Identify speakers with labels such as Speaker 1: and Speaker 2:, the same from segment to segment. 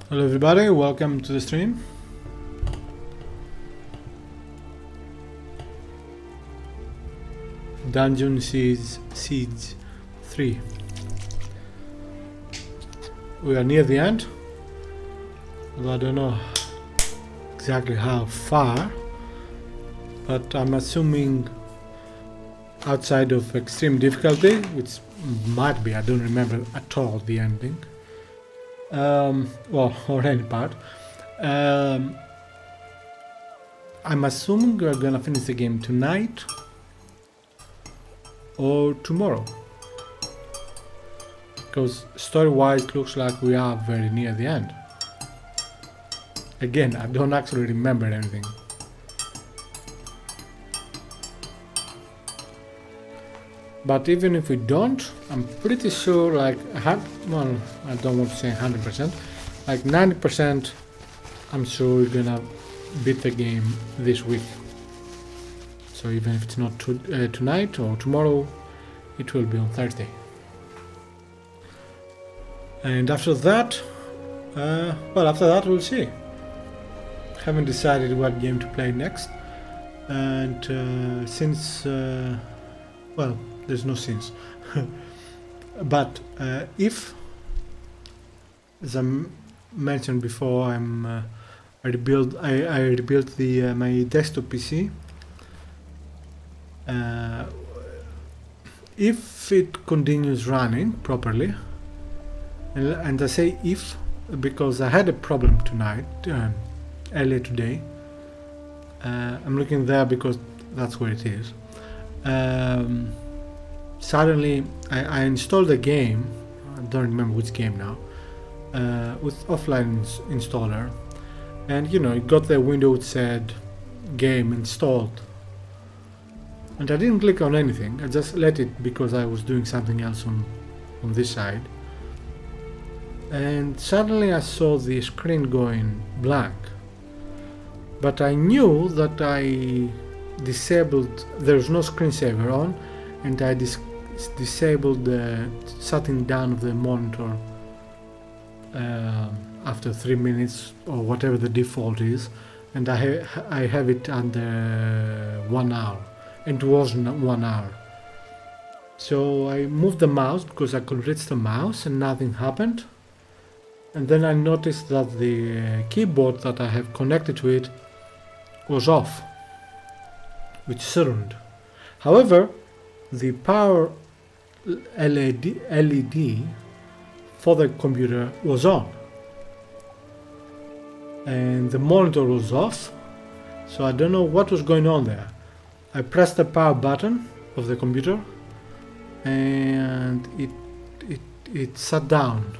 Speaker 1: Hello everybody, welcome to the stream. Dungeon Siege 3. We are near the end, although I don't know exactly how far, but I'm assuming outside of extreme difficulty, which might be, I don't remember at all the ending. Well, or any part. I'm assuming we're gonna finish the game tonight or tomorrow, because story-wise it looks like we are very near the end. Again, I don't actually remember anything. But even if we don't, I'm pretty sure, like, well, I don't want to say 100%, like 90%, I'm sure we're gonna beat the game this week. So even if it's not tonight or tomorrow, it will be on Thursday. And after that, we'll see. Haven't decided what game to play next, and since, well, there's no sense. But if, as I mentioned before, I rebuilt my desktop PC. If it continues running properly, and I say if because I had a problem tonight, earlier today. I'm looking there because that's where it is. Suddenly I installed a game, I don't remember which game now, with offline installer, and you know, it got the window that said game installed, and I didn't click on anything. I just let it because I was doing something else on this side, and suddenly I saw the screen going blank, but I knew that I disabled, there's no screensaver on, and I disabled the shutting down of the monitor after 3 minutes or whatever the default is, and I have it under 1 hour, and it wasn't 1 hour. So I moved the mouse because I could reach the mouse and nothing happened, and then I noticed that the keyboard that I have connected to it was off, which shouldn't. However, the power LED for the computer was on, and the monitor was off, so I don't know what was going on there. I pressed the power button of the computer and it shut down,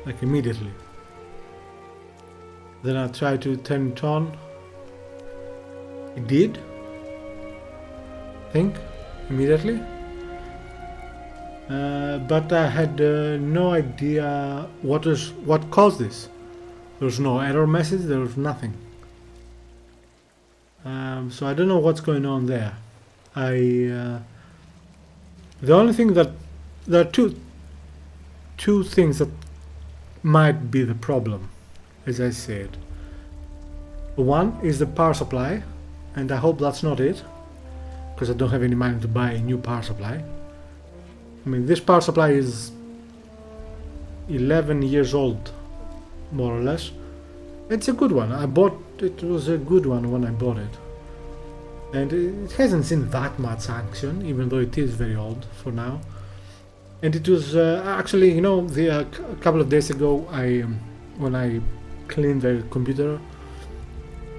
Speaker 1: like, immediately. Then I tried to turn it on. It did, I think, immediately, but I had no idea what caused this. There was no error message, there was nothing. So I don't know what's going on there. The only thing that there are two things that might be the problem, as I said. One is the power supply, and I hope that's not it, because I don't have any money to buy a new power supply. I mean, this power supply is 11 years old, more or less. It's a good one. It was a good one when I bought it, and it hasn't seen that much action, even though it is very old for now. And it was actually, you know, a couple of days ago, when I cleaned the computer,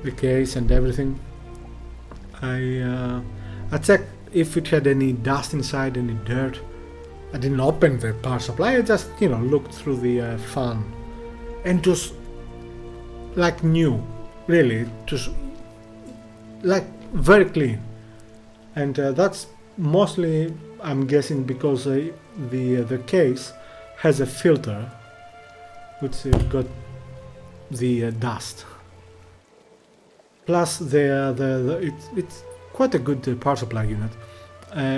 Speaker 1: the case and everything, I checked if it had any dust inside, any dirt. I didn't open the power supply, I just, you know, looked through the fan, and it was like new, really. It was like very clean, and that's mostly, I'm guessing, because the case has a filter which got the dust. Plus it's quite a good power supply unit.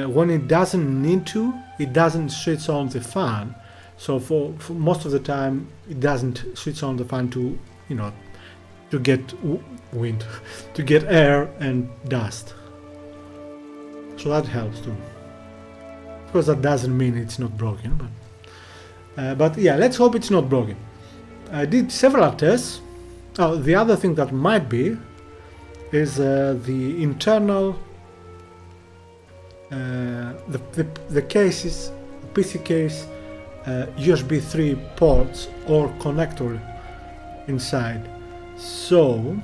Speaker 1: When it doesn't need to, it doesn't switch on the fan, So for most of the time, it doesn't switch on the fan to, to get wind, to get air and dust. So that helps too. Of course, that doesn't mean it's not broken, but yeah, let's hope it's not broken. I did several tests. Oh, the other thing that might be is the internal, the cases, PC case, USB 3 ports or connector inside. So,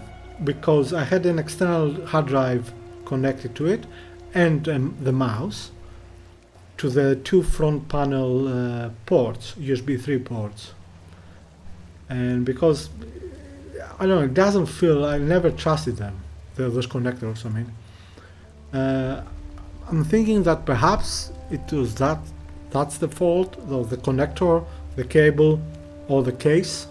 Speaker 1: because I had an external hard drive connected to it and the mouse to the two front panel ports, USB 3 ports, and because I don't know, it doesn't feel, I never trusted them, those connectors. I mean, I'm thinking that perhaps it was that's the fault, the connector, the cable, or the case.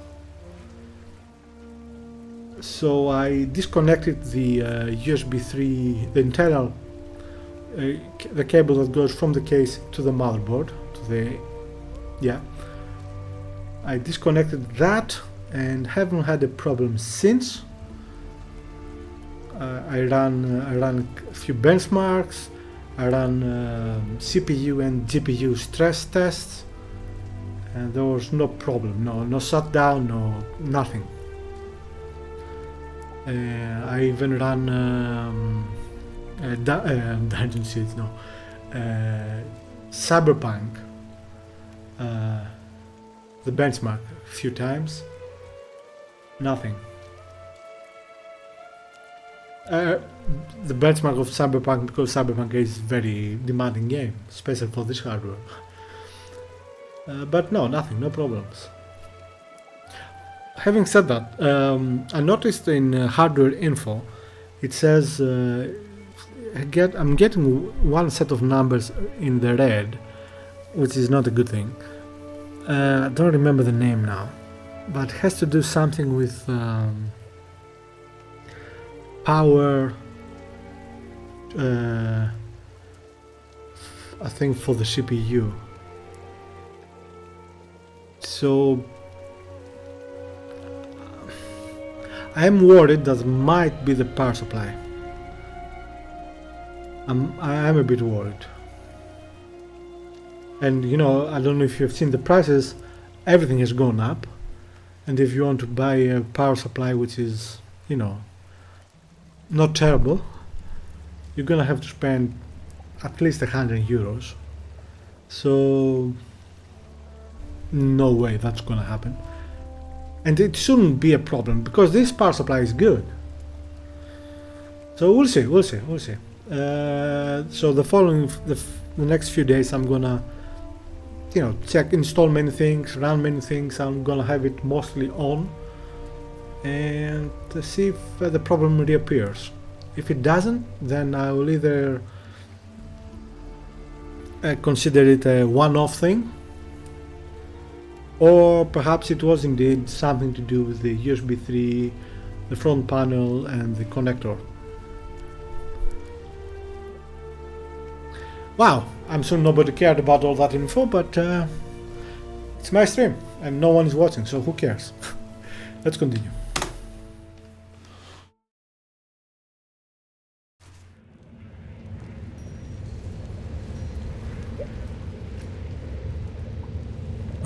Speaker 1: So I disconnected the USB 3, the internal, the cable that goes from the case to the motherboard, I disconnected that and haven't had a problem since. I ran a few benchmarks. I ran CPU and GPU stress tests, and there was no problem, no shutdown, nothing. I even ran Dungeon Siege, Cyberpunk, the benchmark a few times, nothing. The benchmark of Cyberpunk, because Cyberpunk is a very demanding game, especially for this hardware. But no, nothing, no problems. Having said that, I noticed in hardware info, it says I'm getting one set of numbers in the red, which is not a good thing. I don't remember the name now, but it has to do something with power, I think for the CPU. So I am worried that might be the power supply. I am a bit worried. And I don't know if you've seen the prices, everything has gone up. And if you want to buy a power supply which is, not terrible, you're gonna have to spend at least €100. So no way that's gonna happen. And it shouldn't be a problem because this power supply is good. So we'll see. So the next few days I'm gonna check, install many things, run many things. I'm gonna have it mostly on and see if the problem reappears. If it doesn't, then I will either consider it a one-off thing, or perhaps it was indeed something to do with the USB 3, the front panel and the connector. Wow, I'm sure nobody cared about all that info, but it's my stream and no one is watching, so who cares? Let's continue.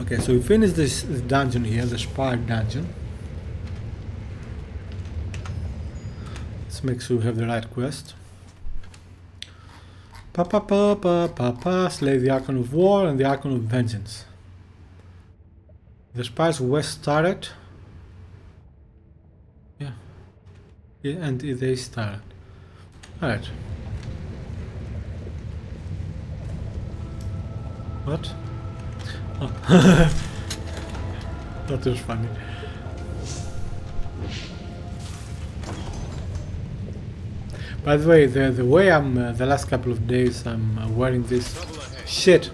Speaker 1: Okay, so we finished this dungeon here, the Spire dungeon. Let's make sure we have the right quest. Slay the Archon of War and the Archon of Vengeance. The Spire's west turret. Yeah, and the east turret. Alright. What? Oh. That was funny. By the way, the way I'm the last couple of days I'm wearing this shit.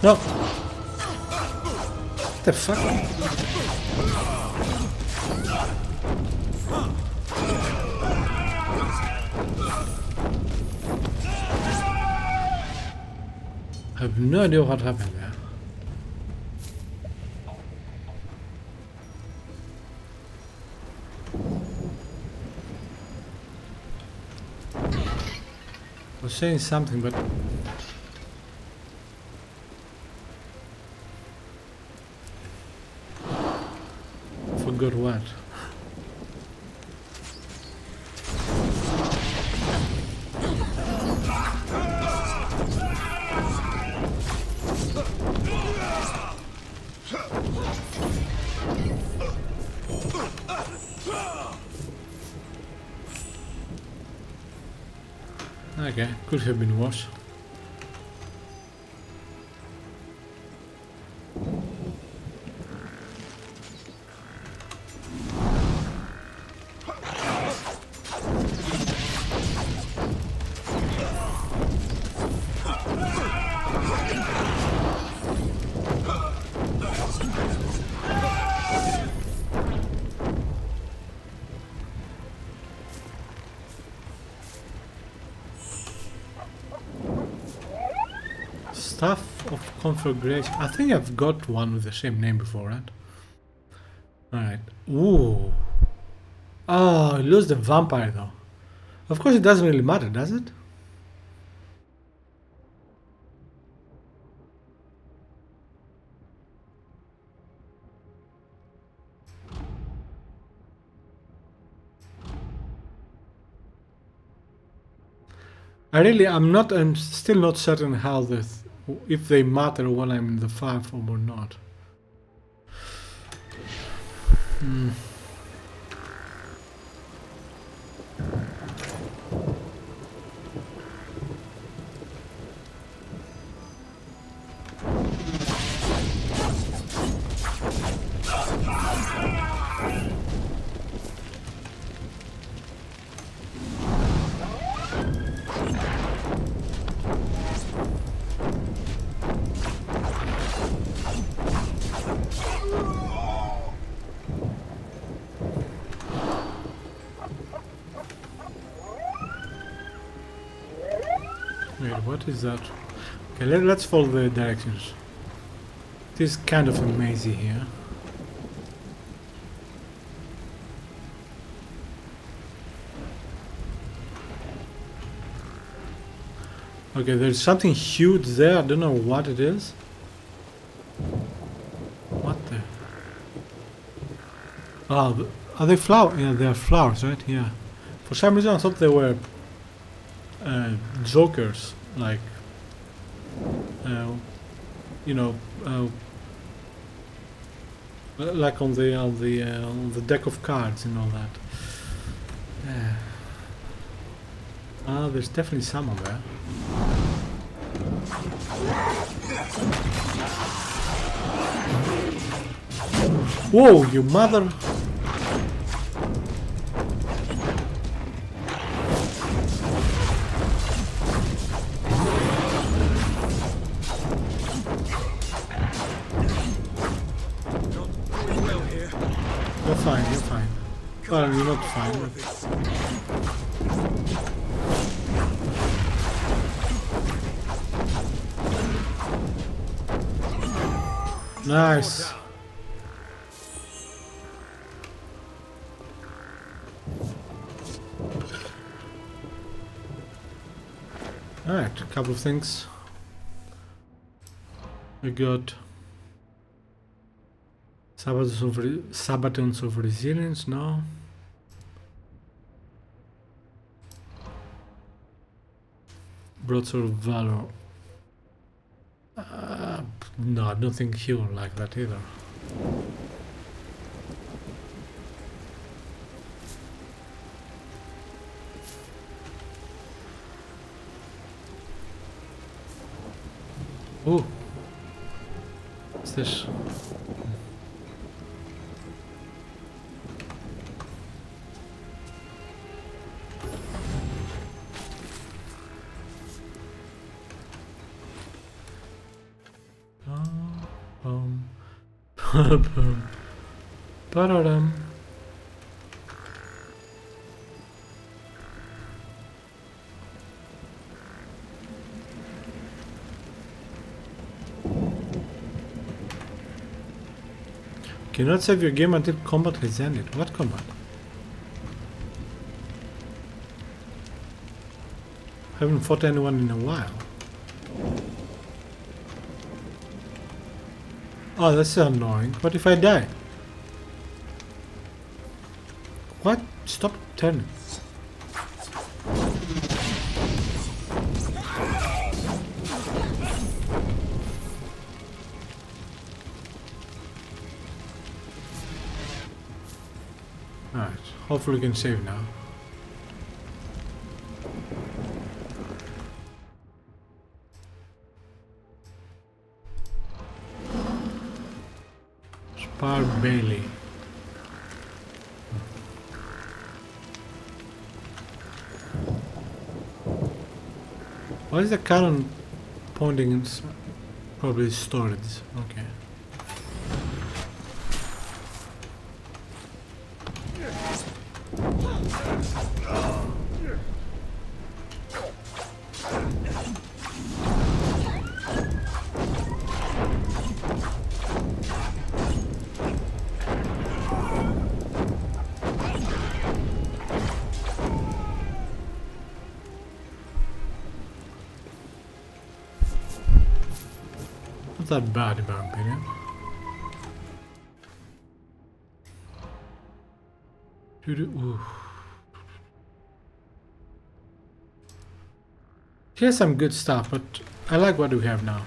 Speaker 1: No. What the fuck? I have no idea what happened there. was saying something, but forgot what. Okay, could have been worse. Staff of Conflagration. I think I've got one with the same name before, right? Alright. Ooh. Oh, I lose the vampire though. Of course it doesn't really matter, does it? I'm still not certain how if they matter when I'm in the fireform or not. Wait, what is that? Okay, let's follow the directions. It is kind of a mazy here. Okay, there's something huge there. I don't know what it is. What the? Oh, are they flowers? Yeah, they are flowers, right? Yeah. For some reason I thought they were jokers, like you know, like on the deck of cards and all that. There's definitely some on there. Whoa, you mother! You're fine, you're fine. Well, you're not fine. Nice. Alright, a couple of things. We got Sabatons of Resilience, no. Broadsword of Valor. No, I don't think he will like that either. Oh, what's this? Ba-da-dum. Cannot save your game until combat has ended. What combat? Haven't fought anyone in a while. Oh, that's annoying. What if I die? What? Stop turning. Alright, hopefully we can save now. Spire Bailey. Why is the cannon pointing in probably storage? Okay. Not that bad in my opinion. Ooh. Here's some good stuff, but I like what we have now.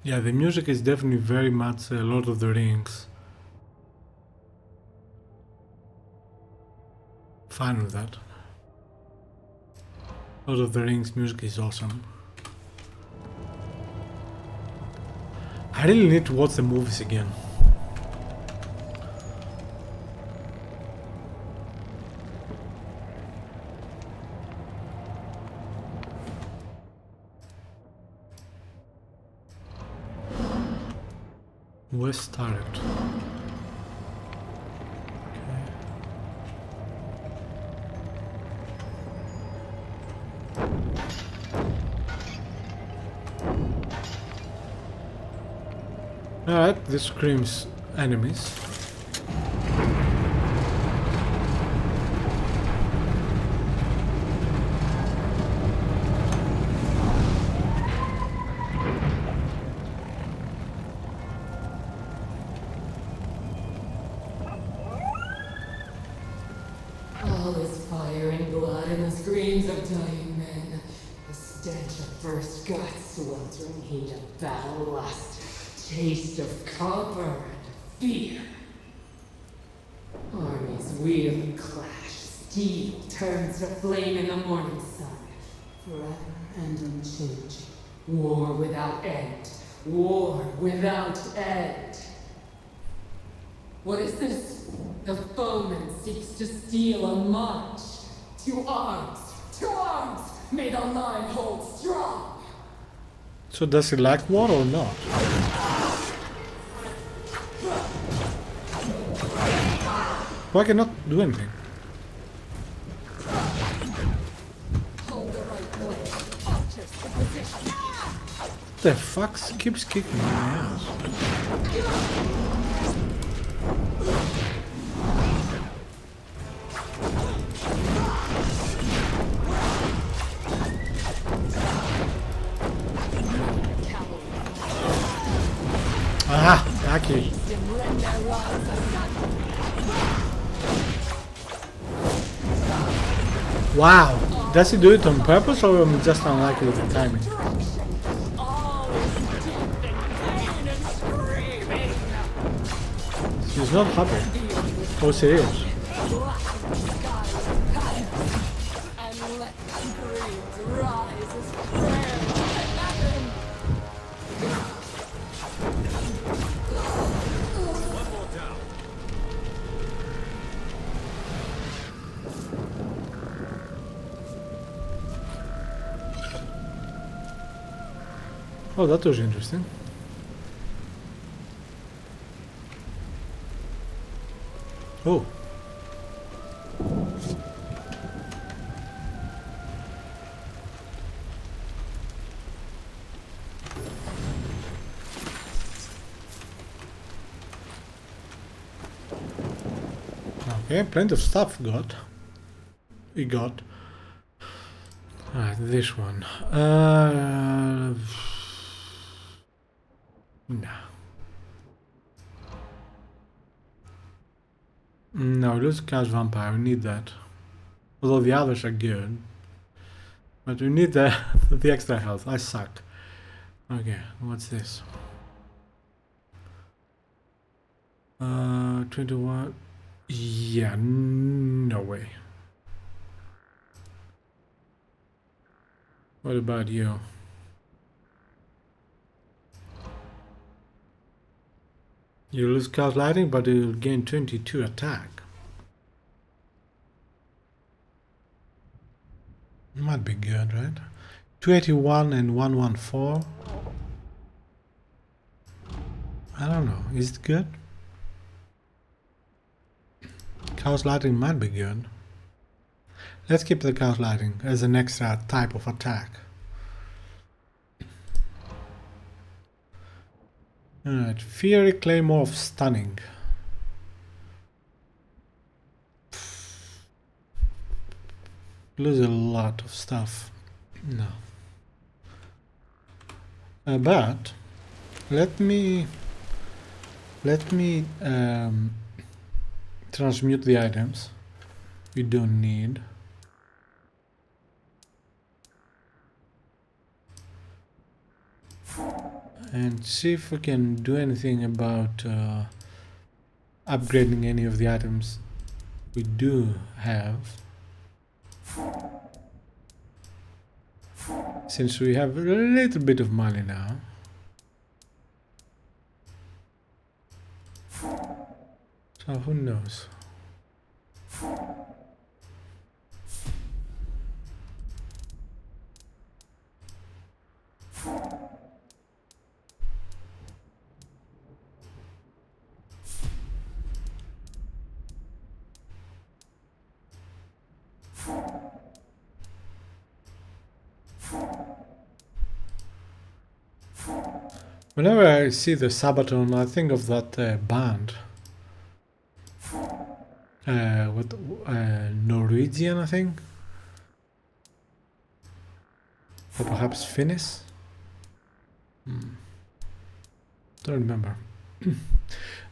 Speaker 1: Yeah, the music is definitely very much Lord of the Rings. Fine with that. Lord of the Rings music is awesome. I really need to watch the movies again. West turret. Alright, this screams enemies.
Speaker 2: All is fire and blood and the screams of dying men. The stench of burst guts, sweltering heat of battle lust, taste of copper and fear. Armies wheel and clash, steel turns to flame in the morning sun. Forever and unchanging. War without end. War without end. What is this? The foeman seeks to steal a march. To arms! To arms! May the line hold strong!
Speaker 1: So does he like war or not? Why cannot do anything?
Speaker 2: Hold the right place. Archers to position.
Speaker 1: The fuck keeps kicking my ass? Aha! Lucky. Wow! Does he do it on purpose or am I just unlucky with the timing? She's not happy. Oh, she is.
Speaker 2: And let breeze rise as prayers to heaven.
Speaker 3: One more down.
Speaker 1: Oh, that was interesting. Oh. Okay, plenty of stuff we got. Alright, this one. No. No, let's cast vampire. We need that. Although the others are good, but we need the the extra health. I suck. Okay, what's this? 21. Yeah, no way. What about you? You lose chaos lighting, but you'll gain 22 attack. Might be good, right? 281 and 114. I don't know. Is it good? Chaos lighting might be good. Let's keep the chaos lighting as an extra type of attack. Alright, Fiery Claymore of Stunning. Lose a lot of stuff. No. But let me transmute the items we don't need. And see if we can do anything about upgrading any of the items we do have. Since we have a little bit of money now. So who knows? Whenever I see the Sabaton, I think of that band. Norwegian, I think? Or perhaps Finnish? Don't remember.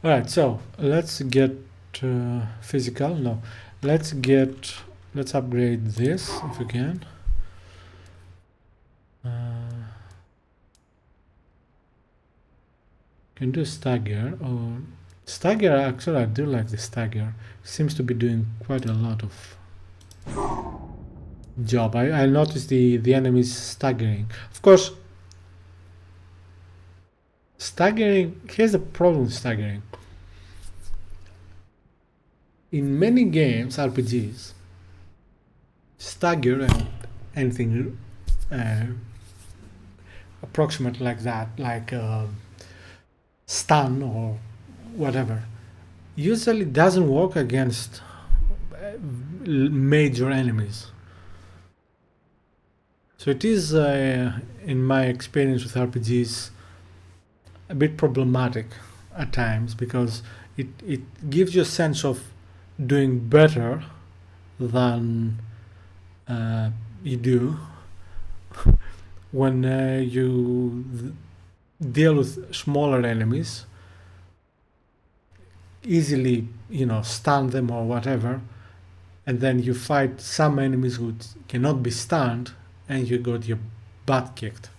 Speaker 1: Alright, so let's get physical. No, let's upgrade this if we can. Can do stagger or stagger. Actually, I do like the stagger. Seems to be doing quite a lot of job. I noticed the enemies staggering. Of course, staggering. Here's the problem with staggering. In many games, RPGs, stagger and anything approximate like that, like stun or whatever, usually doesn't work against major enemies. So it is, in my experience with RPGs, a bit problematic at times because it gives you a sense of doing better than you do when you deal with smaller enemies, easily, stun them or whatever, and then you fight some enemies who cannot be stunned and you got your butt kicked.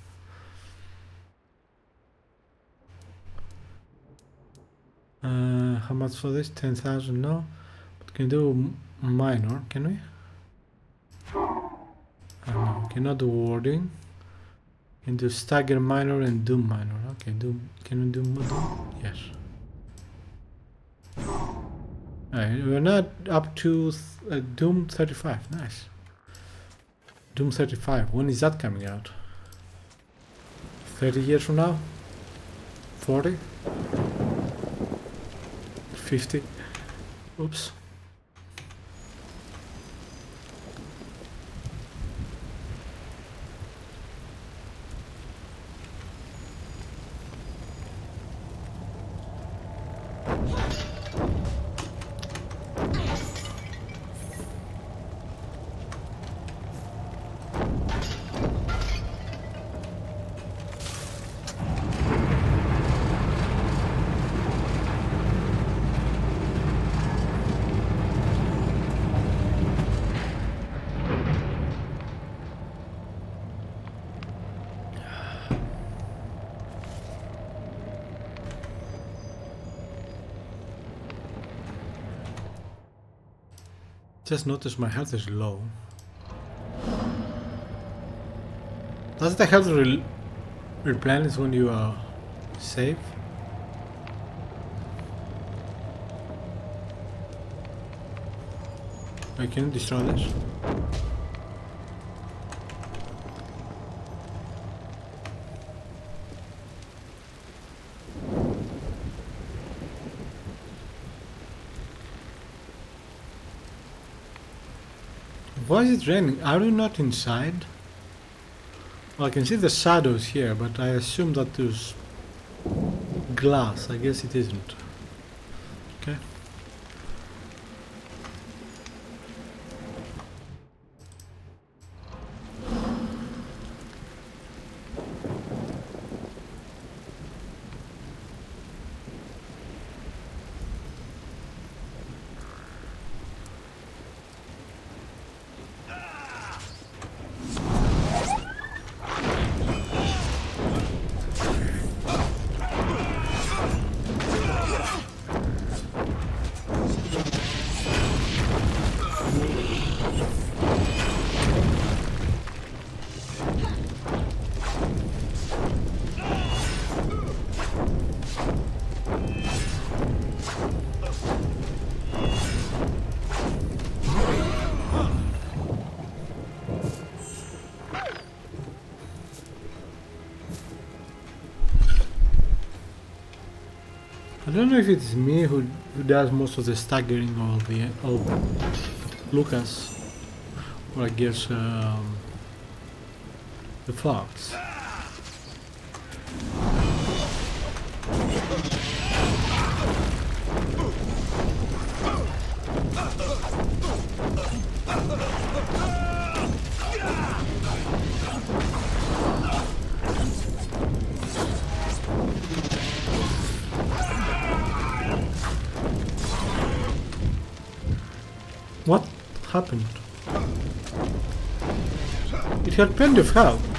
Speaker 1: How much for this? 10,000, no. But can do minor, can we? No, cannot do warding. Can do stagger minor and doom minor. Okay, doom. Can we do doom? Yes. Alright, we're not up to Doom 35. Nice. Doom 35. When is that coming out? 30 years from now? 40? 50? Oops. Just noticed my health is low. Does the health replenish when you save? I can destroy this. Why is it raining? Are we not inside? Well, I can see the shadows here, but I assume that there's glass. I guess it isn't. Okay. I don't know if it's me who does most of the staggering or Lucas, or I guess the fox. What happened? It had plenty of health.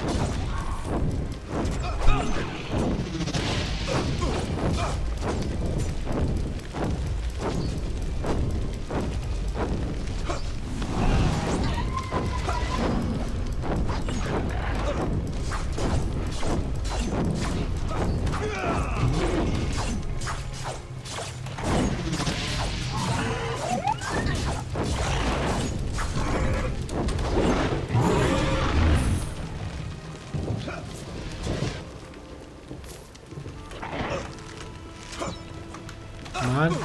Speaker 1: Man. Okay,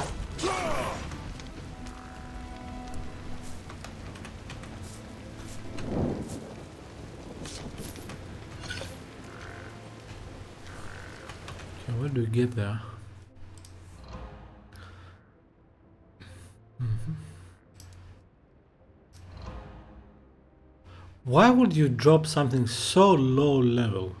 Speaker 1: where do we get there? Why would you drop something so low level?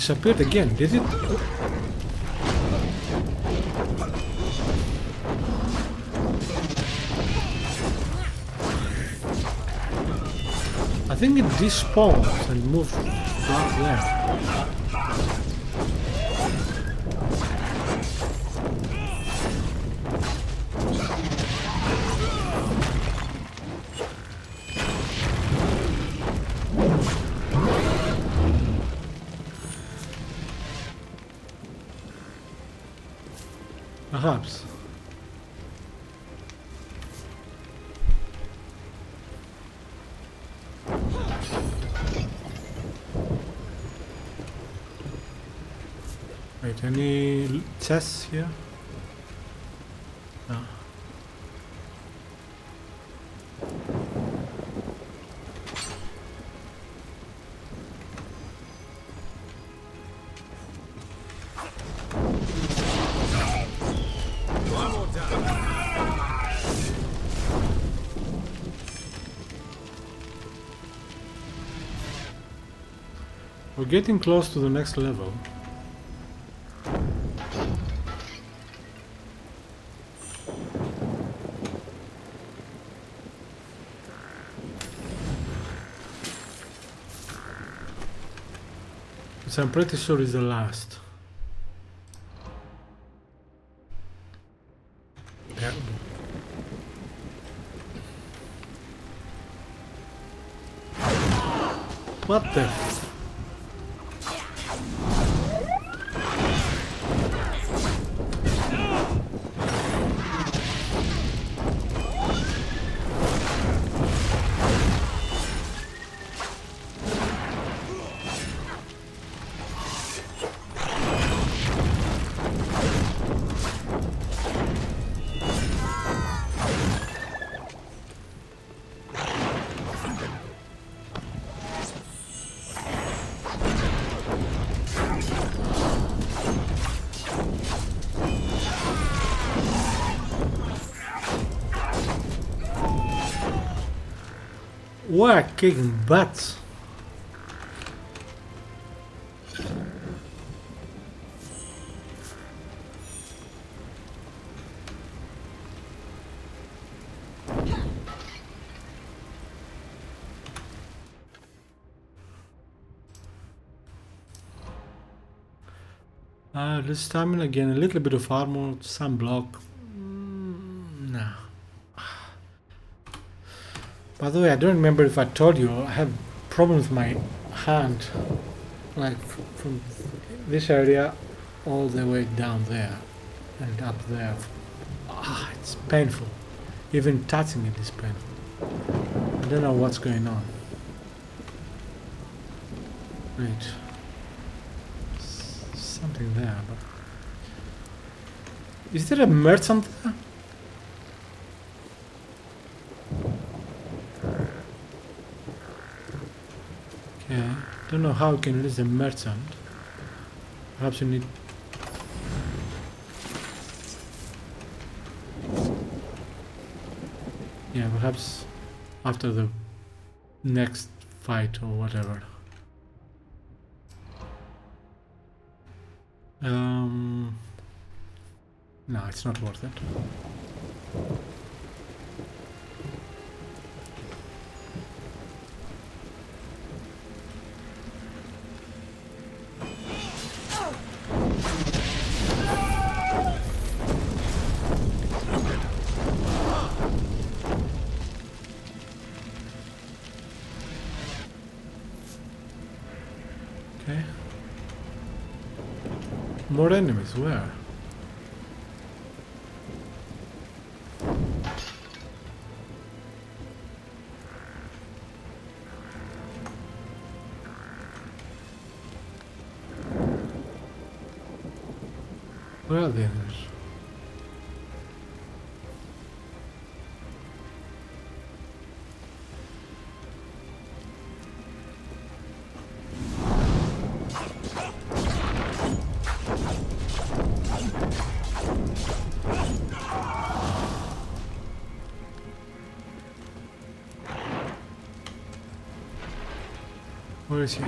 Speaker 1: disappeared again, did it? I think it despawns and moves back there. Perhaps. Wait, any chests here? No. We're getting close to the next level. Which I'm pretty sure is the last. Terrible. What the f- We're kicking butts. This stamina again, a little bit of armor, some block. Nah. By the way, I don't remember if I told you, I have problems with my hand. Like from this area all the way down there and up there. It's painful. Even touching it is painful. I don't know what's going on. Wait. Something there, but... Is there a merchant there? Okay, don't know how we can release the merchant. Perhaps you need... Yeah, perhaps after the next fight or whatever. No, it's not worth it. Okay. More enemies, where? Where are the enemies? Where is he?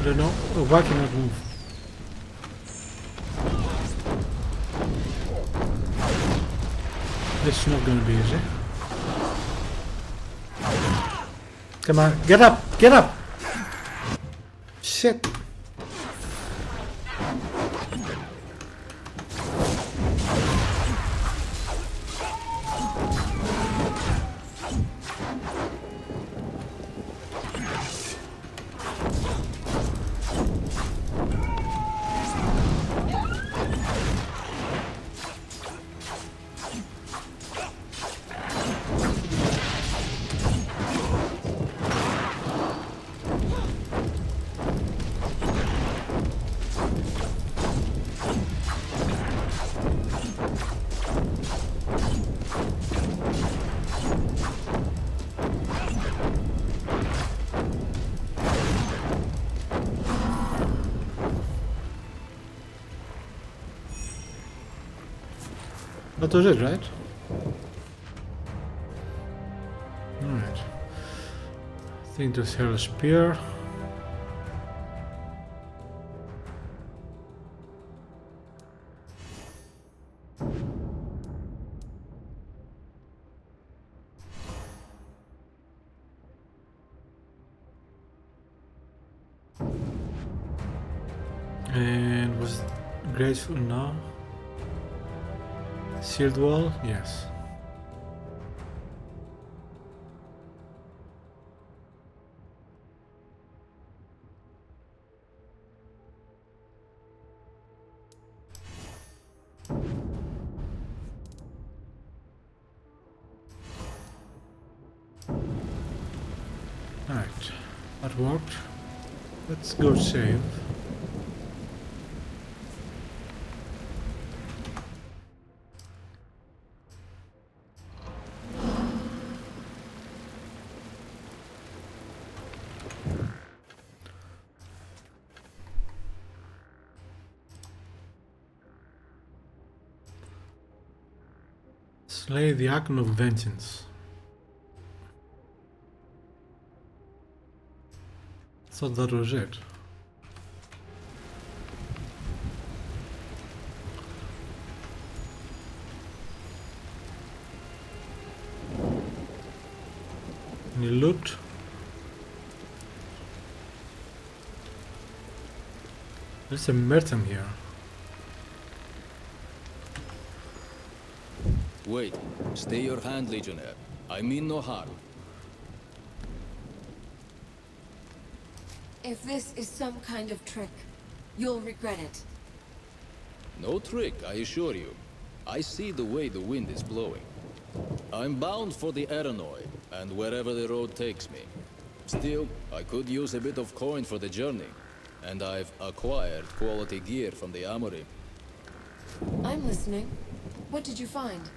Speaker 1: don't know. Oh, why cannot move? This is not gonna be easy. Come on, get up! Get up! Shit! That was it, right? Alright. I think there's here a spear. And was it graceful? No. Sealed wall? Yes. Alright, that worked. Let's go save. Slay the Archon of Vengeance. Thought that was it. Any loot? There's a merchant here.
Speaker 3: Wait, stay your hand, Legionnaire. I mean no harm.
Speaker 4: If this is some kind of trick, you'll regret it.
Speaker 3: No trick, I assure you. I see the way the wind is blowing. I'm bound for the Aranoi, and wherever the road takes me. Still, I could use a bit of coin for the journey, and I've acquired quality gear from the armory.
Speaker 4: I'm listening. What did you find?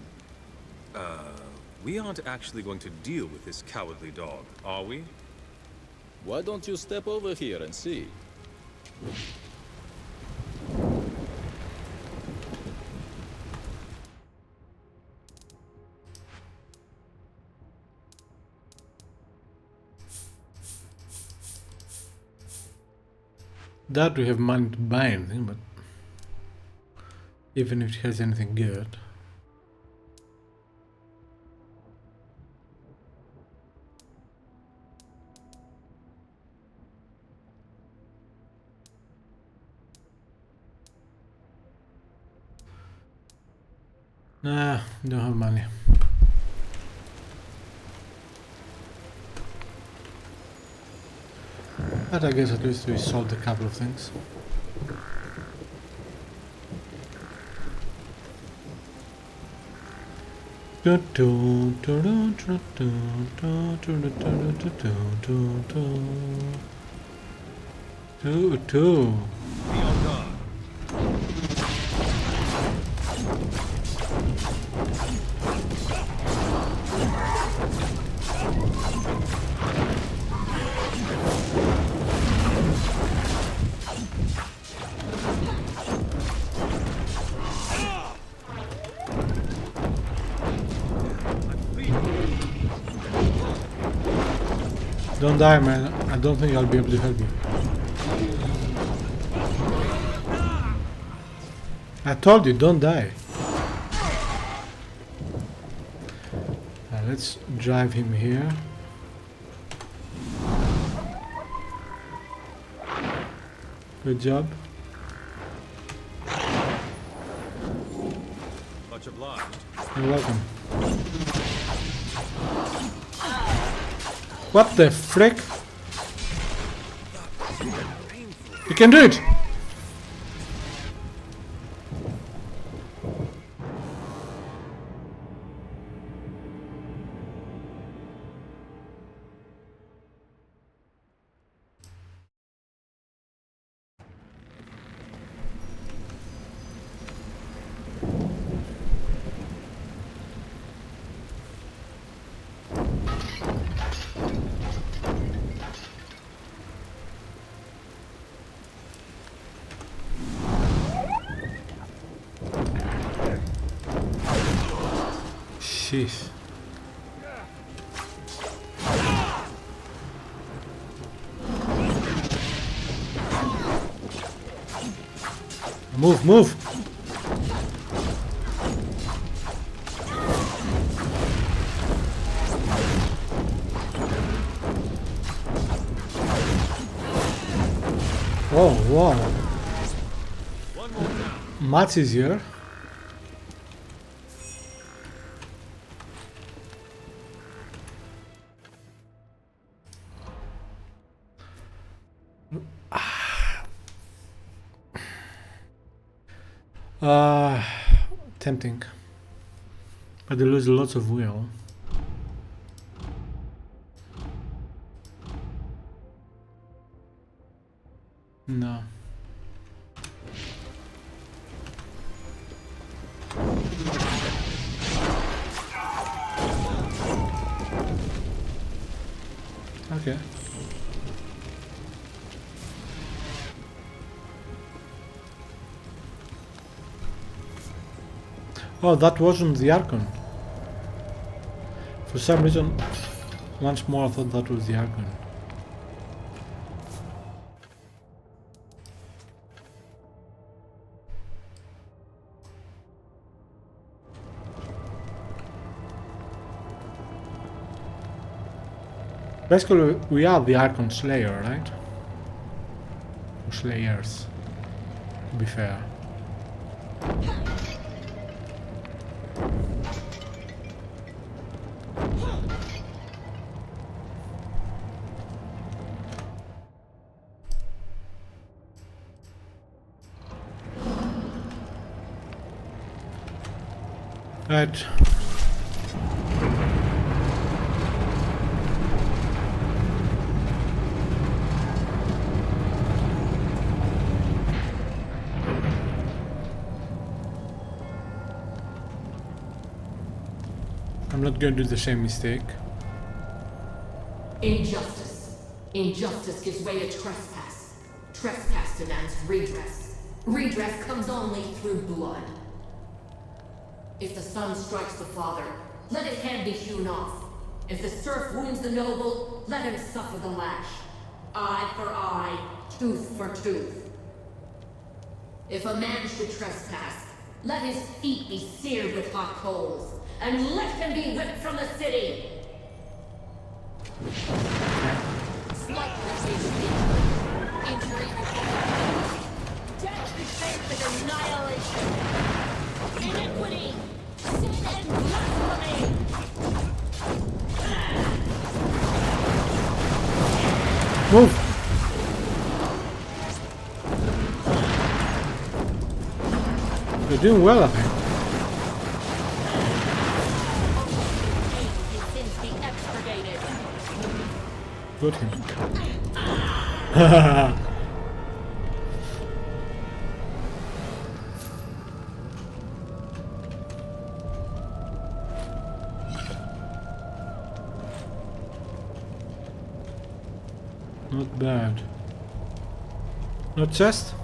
Speaker 5: We aren't actually going to deal with this cowardly dog, are we?
Speaker 3: Why don't you step over here and see?
Speaker 1: That we have money to buy anything, but even if it has anything good. Nah, don't have money. But I guess at least we solved a couple of things. Don't die, man. I I don't think I'll be able to help you. I told you, don't die. Let's drive him here. Good job.
Speaker 5: Much obliged.
Speaker 1: You're welcome. What the frick? You can do it! Jeez. Move, move! Oh, wow. Much easier. Tempting. But they lose lots of will. No. Okay. Oh, that wasn't the Archon. For some reason, once more I thought that was the Archon. Basically, we are the Archon Slayer, right? Or Slayers, to be fair. Right. I'm not going to do the same mistake.
Speaker 2: Injustice. Injustice gives way to trespass. Trespass demands redress. Redress comes only through blood. If the son strikes the father, let his hand be hewn off. If the serf wounds the noble, let him suffer the lash. Eye for eye, tooth for tooth. If a man should trespass, let his feet be seared with hot coals, and let him be whipped from the city. Slight reputation injury required. Death defaced with annihilation. Iniquity, sin and blasphemy.
Speaker 1: Move! You're doing well, I think. Good him. Not bad. No chest?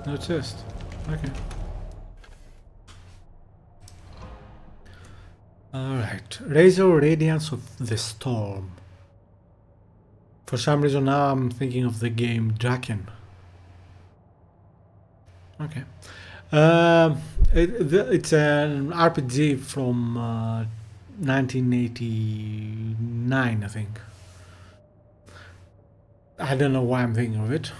Speaker 1: No chest. Okay. Alright, Razor Radiance of the Storm. For some reason now I'm thinking of the game Draken. Okay. It's an RPG from 1989, I think. I don't know why I'm thinking of it.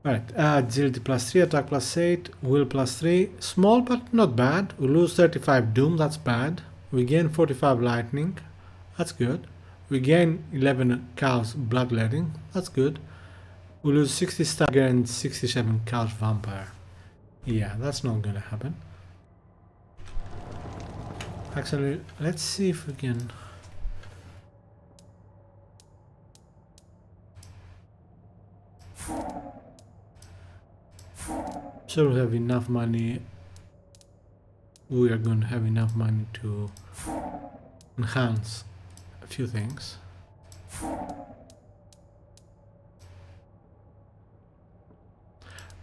Speaker 1: Alright, agility plus 3, attack plus 8, will plus 3. Small but not bad. We lose 35 doom, that's bad. We gain 45 lightning, that's good. We gain 11 cows bloodletting, that's good. We lose 60 stagger and 67 cows vampire. Yeah, that's not gonna happen. Actually, let's see if we can... So we have enough money. We are going to have enough money to enhance a few things.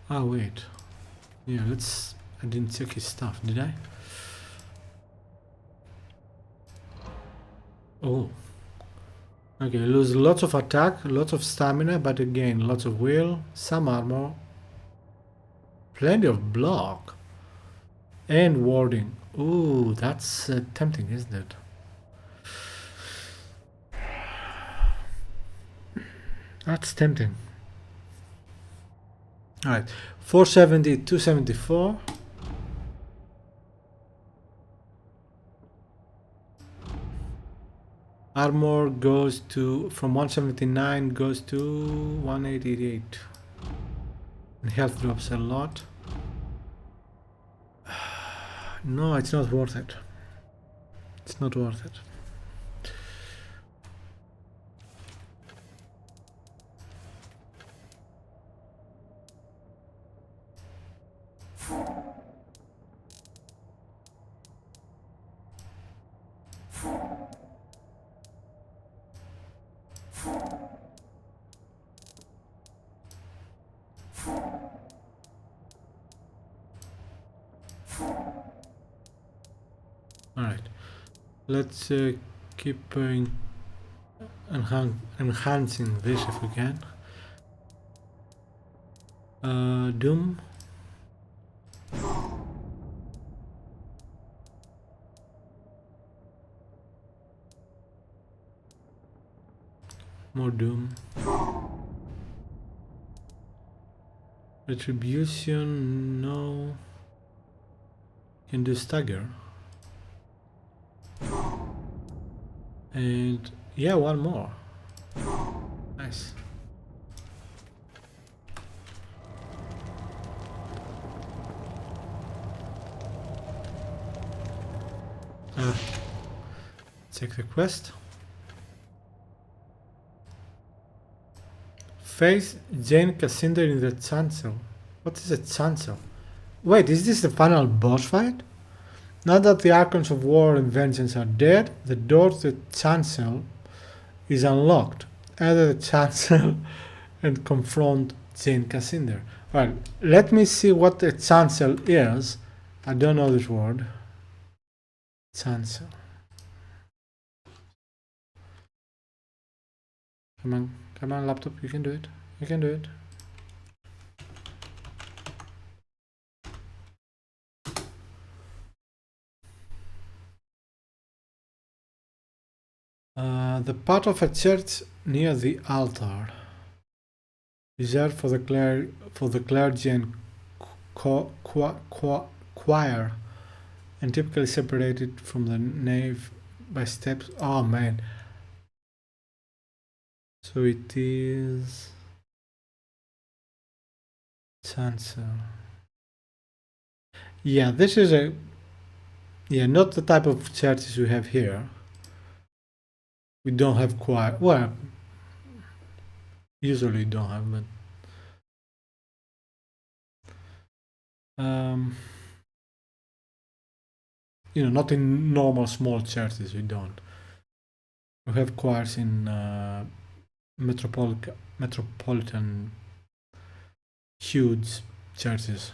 Speaker 1: Oh wait, yeah, let's... I didn't check his stuff, did I? Oh, okay, lose lots of attack, lots of stamina, but again lots of will, some armor, plenty of block, and warding. Ooh, that's tempting, isn't it? That's tempting. Alright, 470, 274. Armor goes to, from 179 goes to 188. And health drops a lot. No, it's not worth it. It's not worth it. Alright, let's keep enhancing this if we can. Doom. More Doom. Retribution, no. Can do stagger. And yeah, one more. Nice. Check the quest. Face Jane Cassinder in the chancel. What is a chancel? Wait, is this the final boss fight? Now that the Archons of War and Vengeance are dead, the door to the chancel is unlocked. Enter the chancel and confront Jane Cassinder. Well, let me see what the chancel is. I don't know this word. Chancel. Come on, laptop, you can do it. You can do it. The part of a church near the altar, reserved for the clergy and choir, and typically separated from the nave by steps. Oh man! So it is chancel. Yeah, this is a not the type of churches we have here. We don't have choir. Well, usually don't have, but you know, not in normal small churches. We don't. We have choirs in metropolitan huge churches.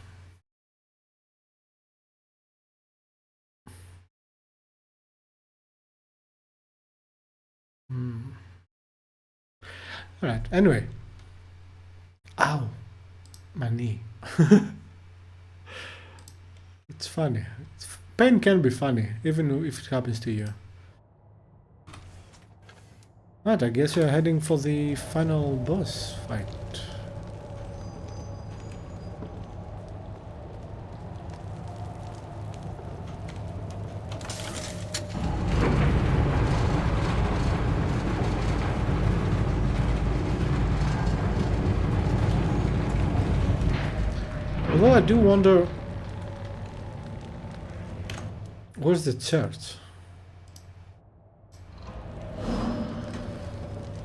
Speaker 1: Alright, anyway. Ow! My knee. It's funny. Pain can be funny, even if it happens to you. Right, I guess we're heading for the final boss fight. Although I do wonder, where's the church?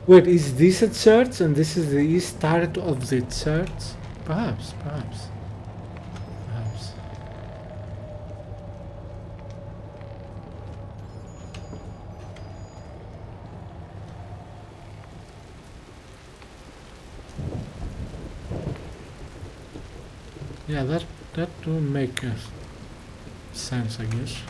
Speaker 1: Wait, is this a church and this is the east turret of the church? Perhaps. Yeah, that will make sense, I guess.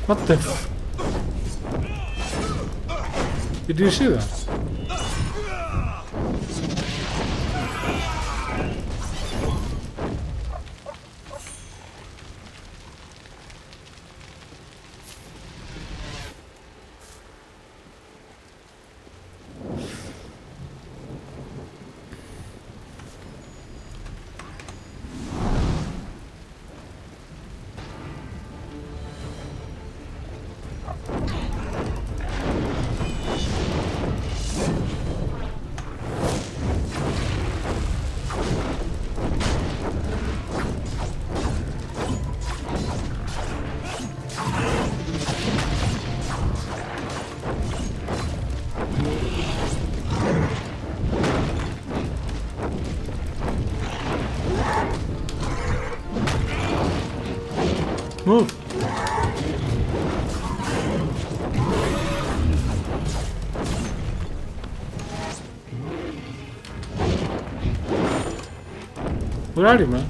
Speaker 1: What the f... Did you see that? Move! Where are you, man?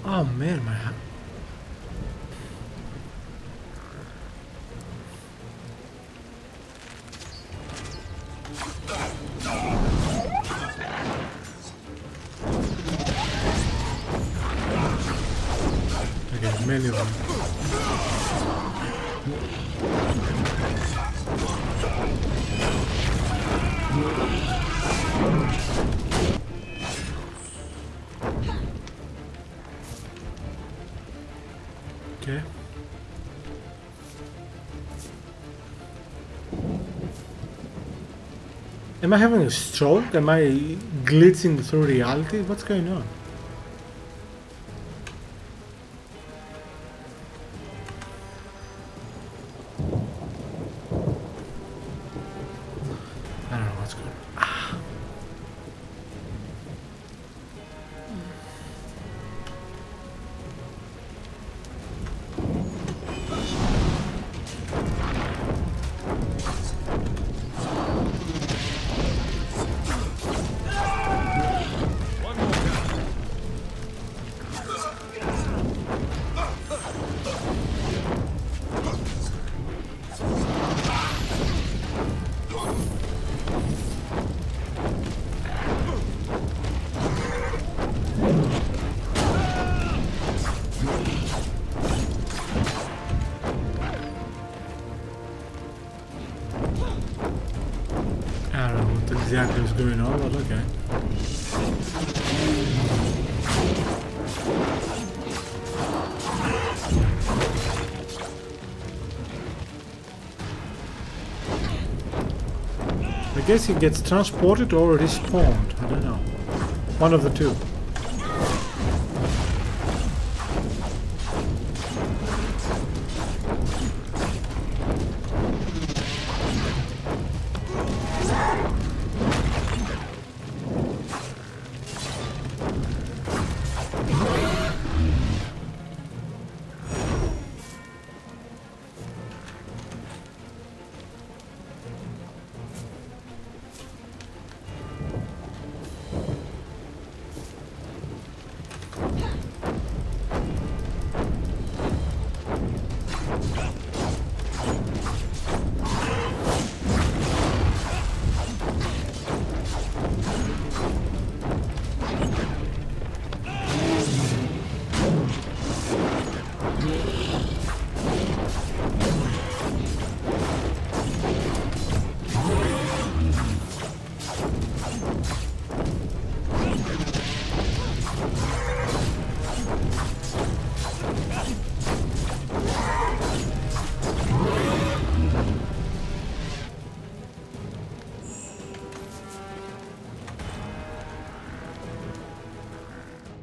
Speaker 1: Oh man, my hand. Okay, many of them. Okay. Am I having a stroke? Am I glitching through reality? What's going on? I don't know what's going on. going on, but okay. I guess he gets transported or respawned. I don't know. One of the two.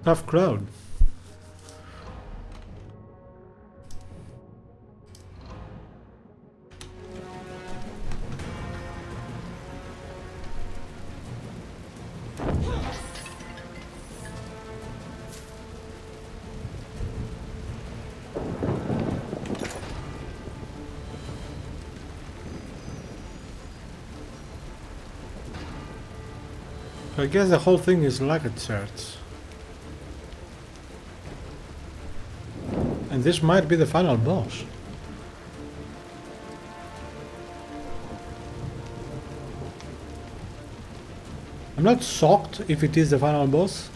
Speaker 1: Tough crowd. I guess the whole thing is like a church. And this might be the final boss. I'm not shocked if it is the final boss.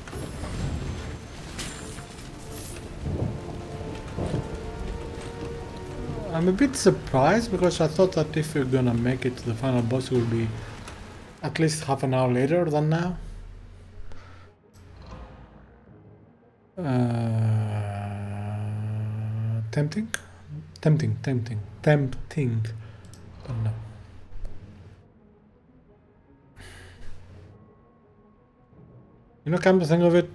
Speaker 1: I'm a bit surprised because I thought that if you're gonna make it to the final boss, it will be at least half an hour later than now. Tempting? Tempting. But no. You know, come to think of it,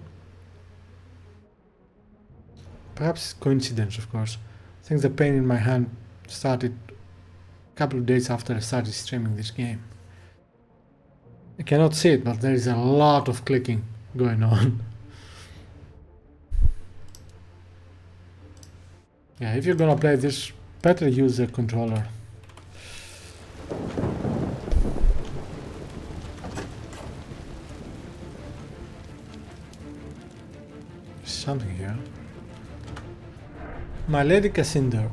Speaker 1: perhaps coincidence, of course. I think the pain in my hand started a couple of days after I started streaming this game. I cannot see it, but there is a lot of clicking going on. Yeah, if you're gonna play this, better use a controller. Something here. My Lady Cassandra,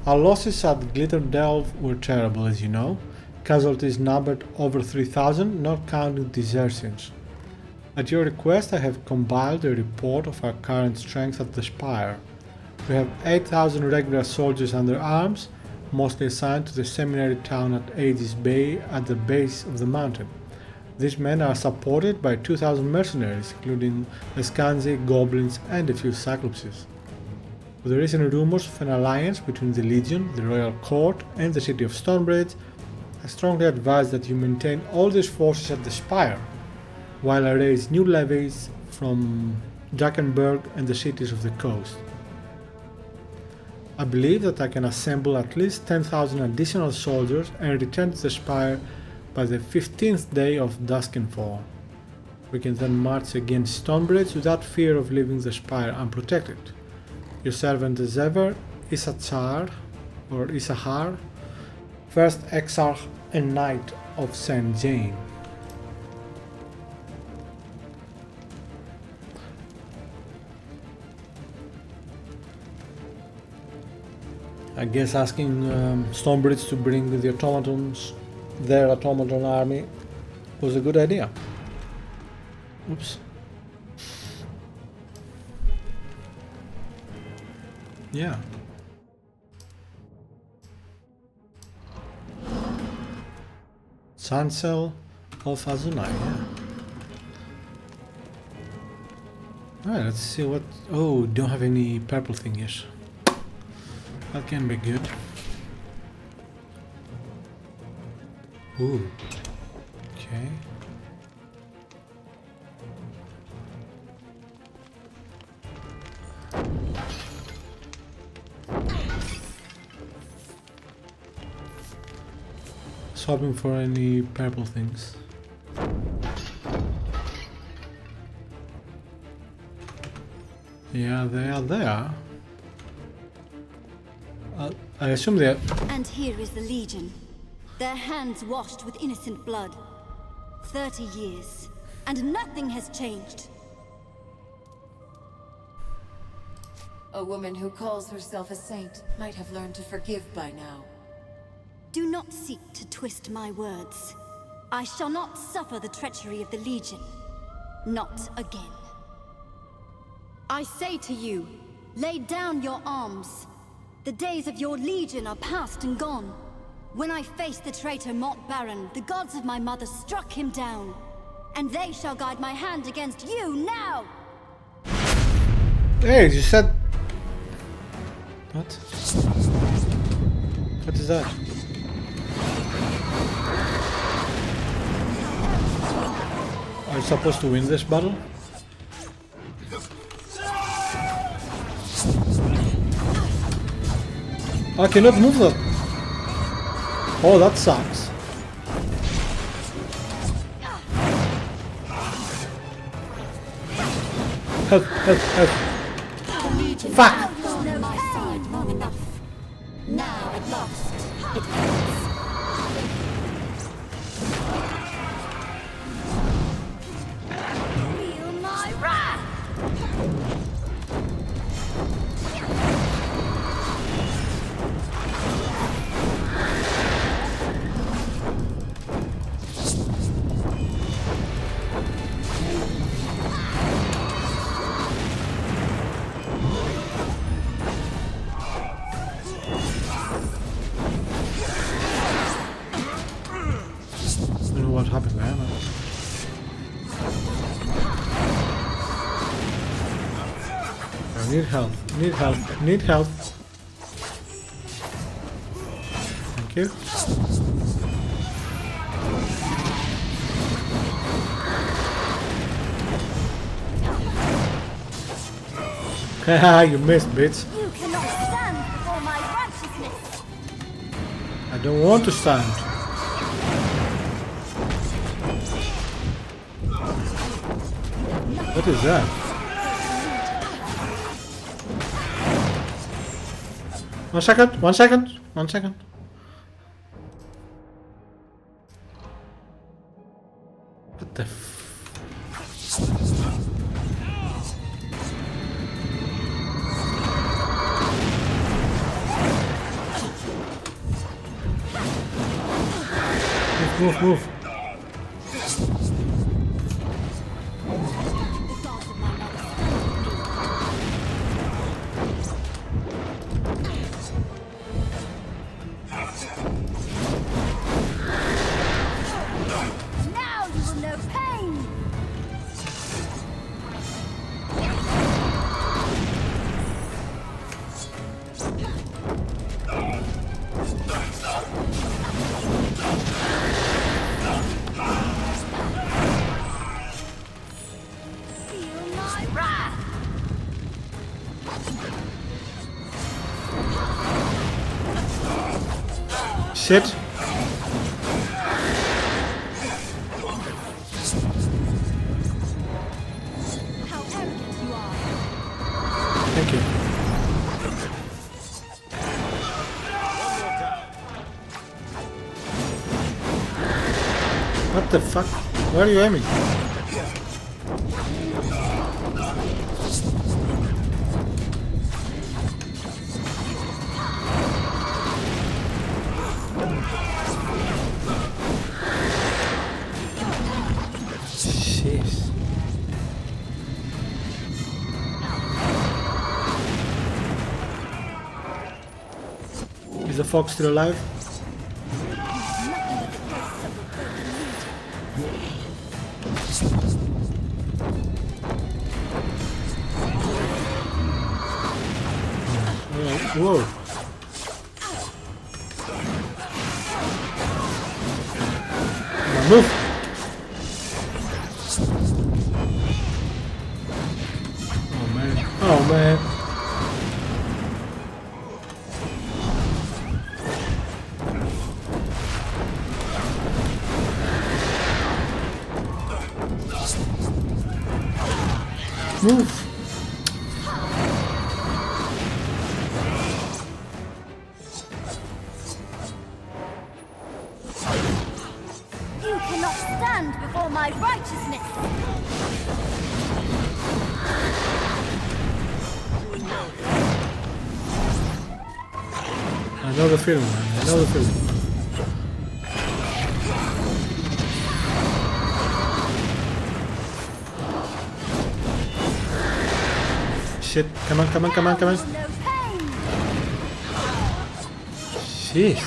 Speaker 1: our losses at Glitter Delve were terrible, as you know. Casualties numbered over 3,000, not counting desertions. At your request, I have compiled a report of our current strength at the Spire. We have 8,000 regular soldiers under arms, mostly assigned to the seminary town at Aegis Bay at the base of the mountain. These men are supported by 2,000 mercenaries, including the Skanzi, goblins, and a few cyclopses. With the recent rumors of an alliance between the Legion, the Royal Court, and the city of Stonebridge, I strongly advise that you maintain all these forces at the Spire, while I raise new levies from Drakenberg and the cities of the coast. I believe that I can assemble at least 10,000 additional soldiers and return to the Spire by the 15th day of Duskenfall. We can then march against Stonebridge without fear of leaving the Spire unprotected. Your servant as ever, Issachar, or Issachar, first Exarch and Knight of St. Jane. I guess asking Stonebridge to bring the automatons, their automaton army, was a good idea. Oops. Yeah. Chancel, of Azunai, yeah. Alright, let's see what... Oh, don't have any purple thingies. That can be good. Ooh. Okay. Swapping for any purple things. Yeah, they are there. I assume they are...
Speaker 6: And here is the Legion. Their hands washed with innocent blood. 30 years, and nothing has changed.
Speaker 4: A woman who calls herself a saint might have learned to forgive by now.
Speaker 6: Do not seek to twist my words. I shall not suffer the treachery of the Legion. Not again. I say to you, lay down your arms. The days of your Legion are past and gone. When I faced the traitor Mont Baron, the gods of my mother struck him down. And they shall guide my hand against you now!
Speaker 1: Hey, you said... What? What is that? Are you supposed to win this battle? I cannot move that. Oh, that sucks. Help, help, help. Fuck!
Speaker 6: Now at last, it ends. Feel my wrath!
Speaker 1: I don't know what happened there, man. I need help, need help, need help. Thank you. Haha, you missed, bitch.
Speaker 6: You cannot stand before my righteousness!
Speaker 1: I don't want to stand. What is that? One second, one second, one second. What the f... Move, move.
Speaker 6: Now you will know pain! Feel my wrath!
Speaker 1: Shit.
Speaker 6: How arrogant you are!
Speaker 1: Thank you. What the fuck? Where are you aiming? Jeez. Is the fox still alive? Whoa. Now move. Oh man. Oh man. Move.
Speaker 6: You cannot stand before my righteousness!
Speaker 1: I know the feeling, man. I know the feeling. Shit. Come on, come on, come on, come on.
Speaker 6: No pain!
Speaker 1: Jeez.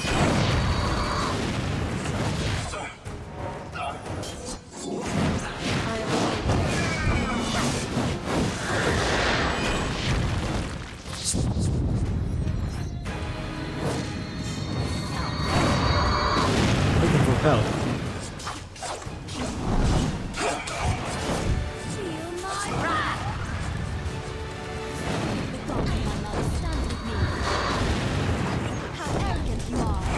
Speaker 1: Looking for help.
Speaker 6: Feel my wrath! The god of my love stands with me. How arrogant you are!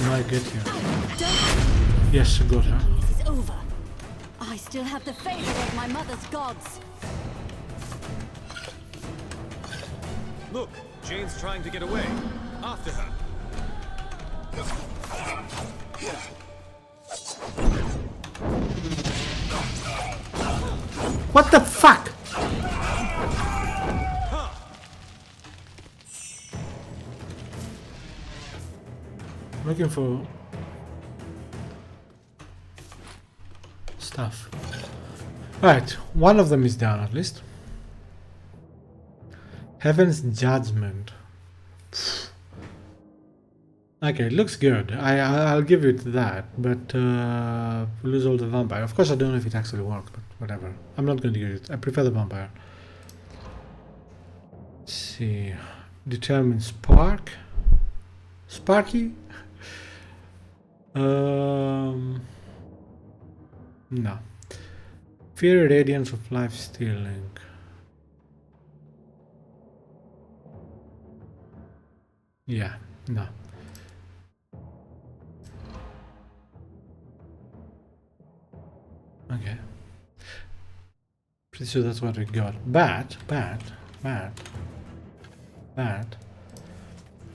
Speaker 1: No, I get you. Yes, good, huh?
Speaker 6: This is over. I still have the favor of my mother's gods.
Speaker 5: Look, Jane's trying to get away. After her.
Speaker 1: What the fuck? Looking for stuff. Right, one of them is down at least. Heaven's Judgment. Okay, it looks good. I'll give it that, but we lose all the vampire. Of course, I don't know if it actually works, but whatever. I'm not going to use it. I prefer the vampire. Let's see. Determine spark. Sparky. No. Fear radiance of life stealing. Yeah, no. Okay. Pretty sure that's what we got. But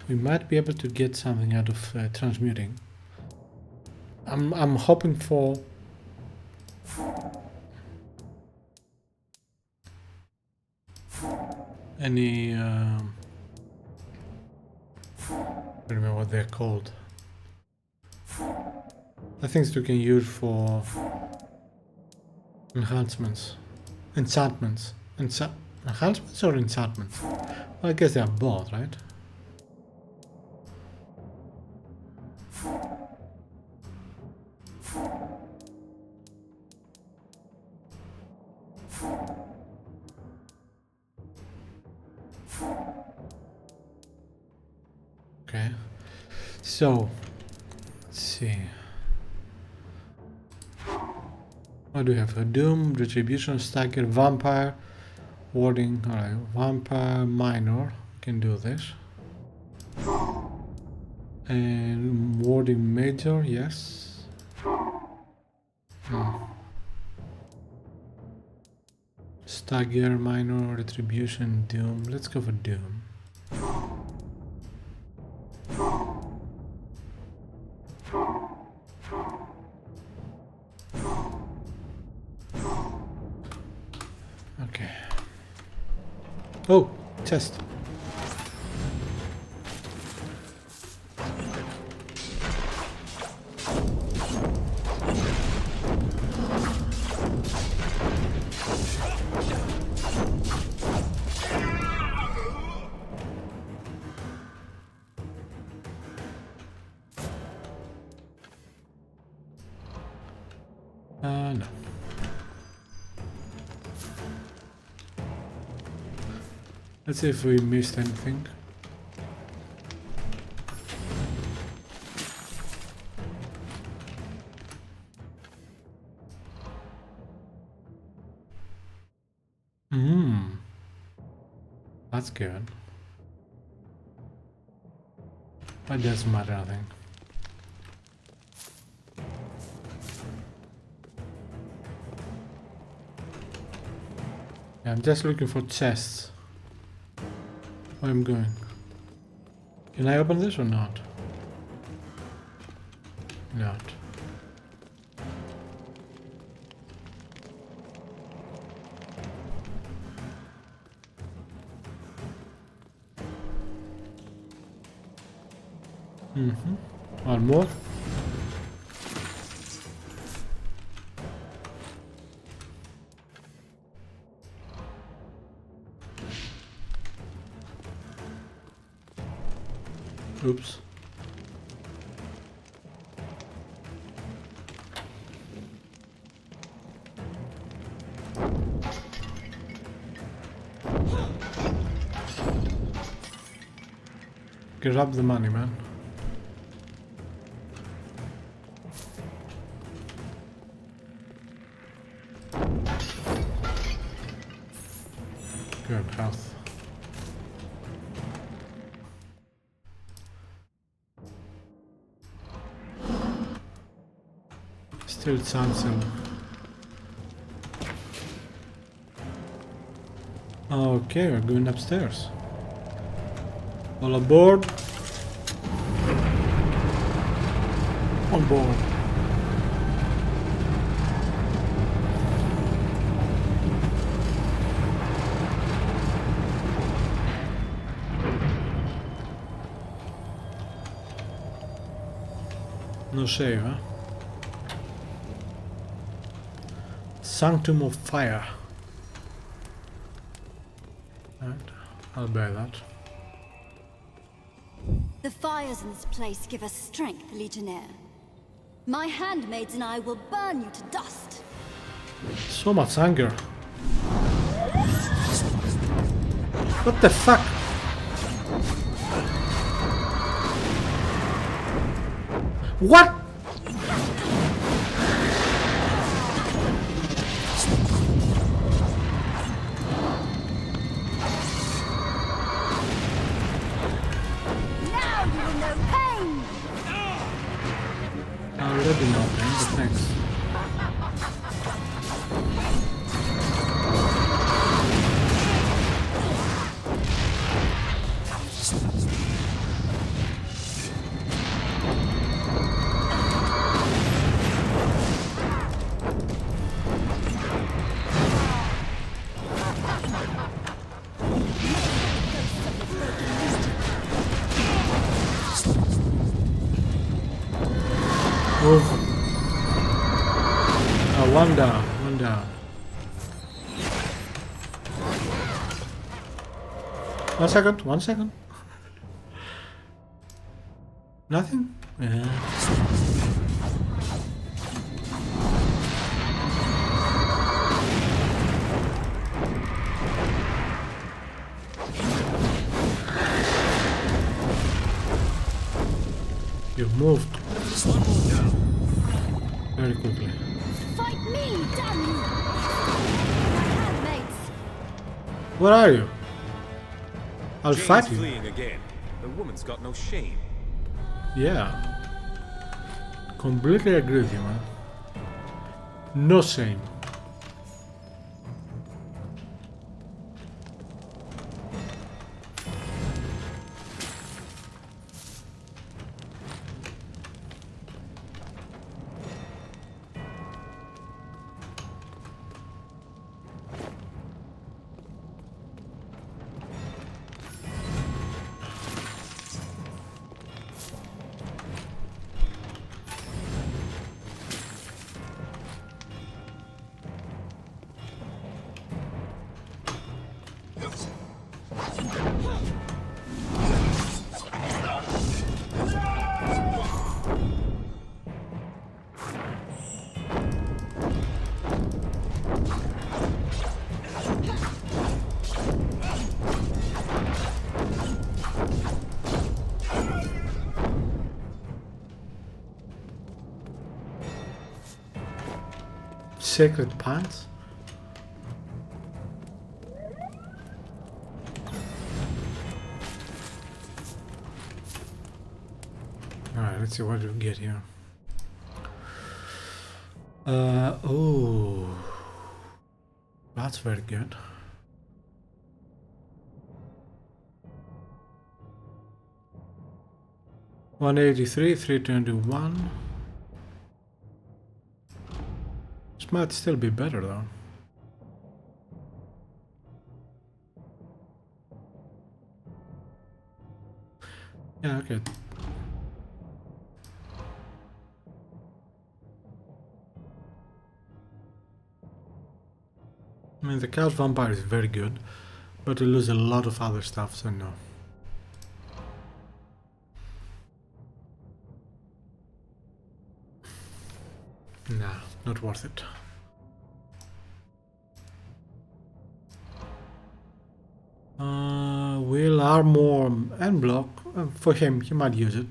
Speaker 1: we might be able to get something out of transmuting. I'm hoping for any I don't remember what they're called. The things you can use for enhancements, enchantments, enhancements or enchantments. Well, I guess they are both, right? Okay, so let's see. What do we have? A Doom, Retribution, Stagger, Vampire, Warding. Alright, Vampire, Minor. Can do this. And Warding Major, yes. Stagger, Minor, Retribution, Doom. Let's go for Doom. Okay. Oh, chest. No. Let's see if we missed anything. That's good. But it doesn't matter, I think. Yeah, I'm just looking for chests. Where I'm going. Can I open this or not? Not. One more. Oops. Grab the money, man. Good health. Still chancel. Okay, we're going upstairs. All aboard. On board. No save, huh? Sanctum of Fire. Right, I'll buy that.
Speaker 6: The fires in this place give us strength, Legionnaire. My handmaids and I will burn you to dust.
Speaker 1: So much anger. What the fuck? What?
Speaker 6: Now you will know pain!
Speaker 1: I already know, man, but thanks. One down, one down. 1 second, 1 second. Nothing? Yeah. You've moved very quickly.
Speaker 6: Fight me, damn you! My handmaids!
Speaker 1: Where are you? I'll
Speaker 5: Jane's
Speaker 1: fight you.
Speaker 5: fleeing again. The woman's got no shame.
Speaker 1: Yeah. Completely agree with you, man. No shame. sacred pants. Alright, let's see what we get here. Oh, that's very good. $183, $321. This might still be better though. Yeah, okay. I mean, the Chaos Vampire is very good, but you lose a lot of other stuff, so no. Nah, not worth it. Will armor and block. For him, he might use it.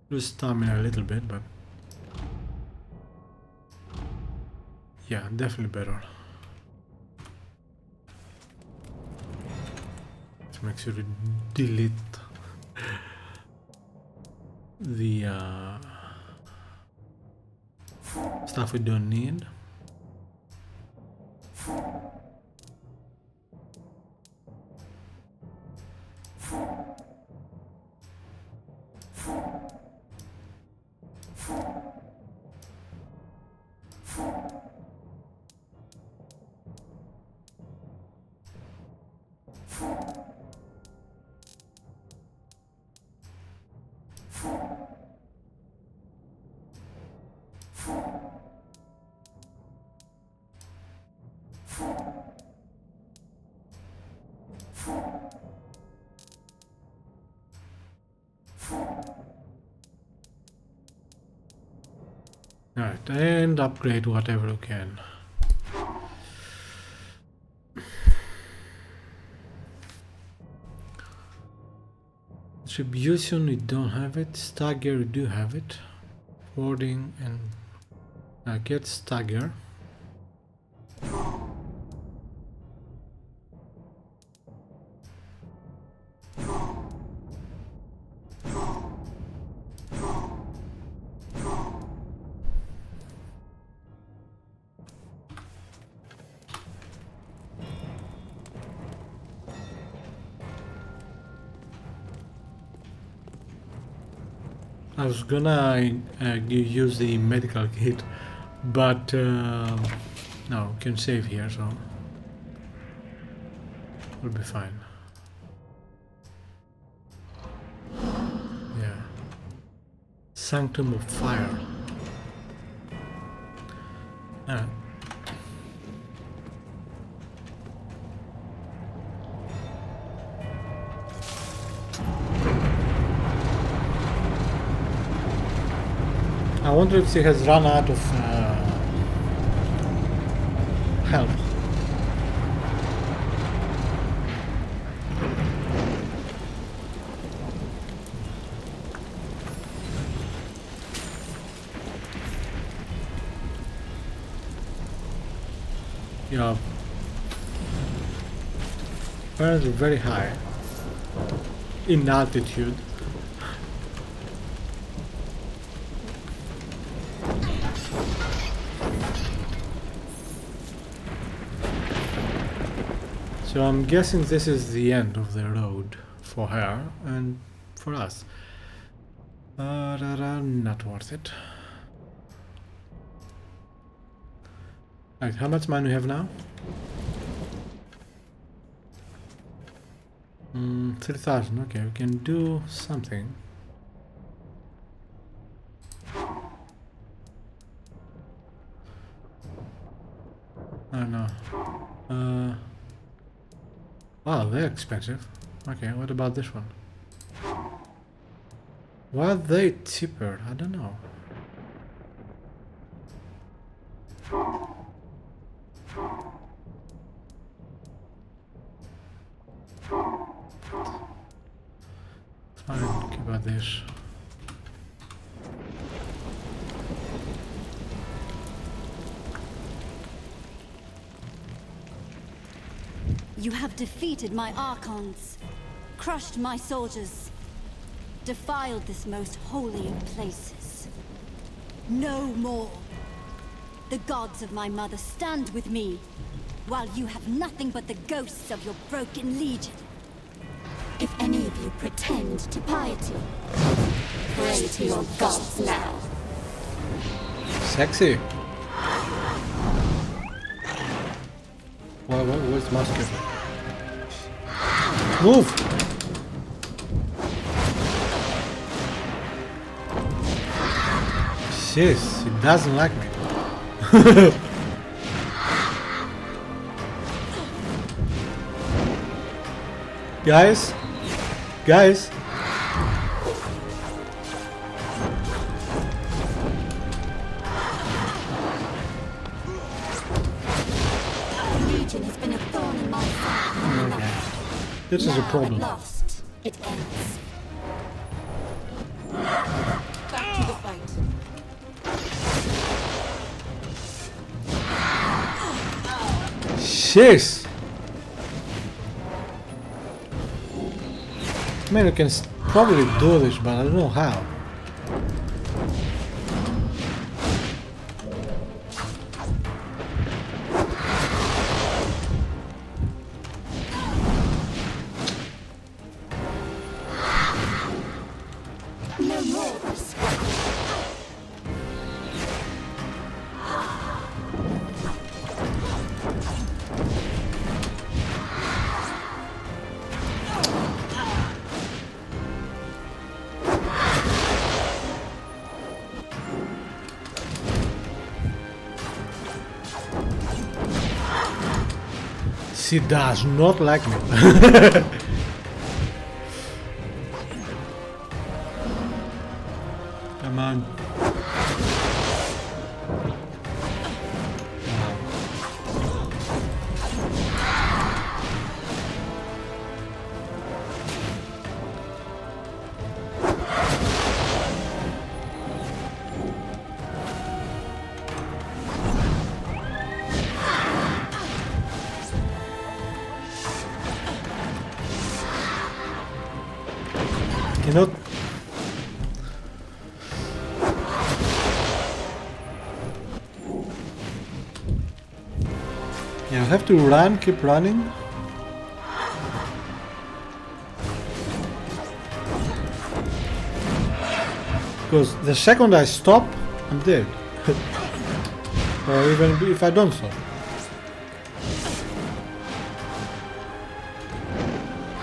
Speaker 1: Lose stamina a little bit, but yeah, definitely better. Let's make sure to delete the stuff we don't need. Alright, and upgrade whatever you can. Distribution, we don't have it. Stagger, we do have it. Warding and get stagger. I was gonna use the medical kit, but no, we can save here, so we'll be fine. Yeah. Sanctum of Fire. Ah. I wonder if she has run out of help. Yeah. Apparently very high in altitude. So I'm guessing this is the end of the road for her and for us. Not worth it. Right, how much money we have now? 3,000. Okay, we can do something. I don't know. Wow, they're expensive. Okay, what about this one? Why are they cheaper? I don't know. Fine, what about this?
Speaker 6: You have defeated my Archons, crushed my soldiers, defiled this most holy of places. No more. The gods of my mother stand with me, while you have nothing but the ghosts of your broken legion. If any of you pretend to piety, pray to your gods now.
Speaker 1: Sexy. Where's Master? Move! Jeez, he doesn't like me. Guys? Guys?
Speaker 6: Legion has been a thorn in my side.
Speaker 1: This is a problem.
Speaker 6: Lost. It ends.
Speaker 4: Back to the fight.
Speaker 1: Jeez! I mean, you can probably do this, but I don't know how.
Speaker 6: No more risk.
Speaker 1: She does not like me. Come on. Cannot. Yeah, I have to run, keep running. Because the second I stop, I'm dead. Or even if I don't stop.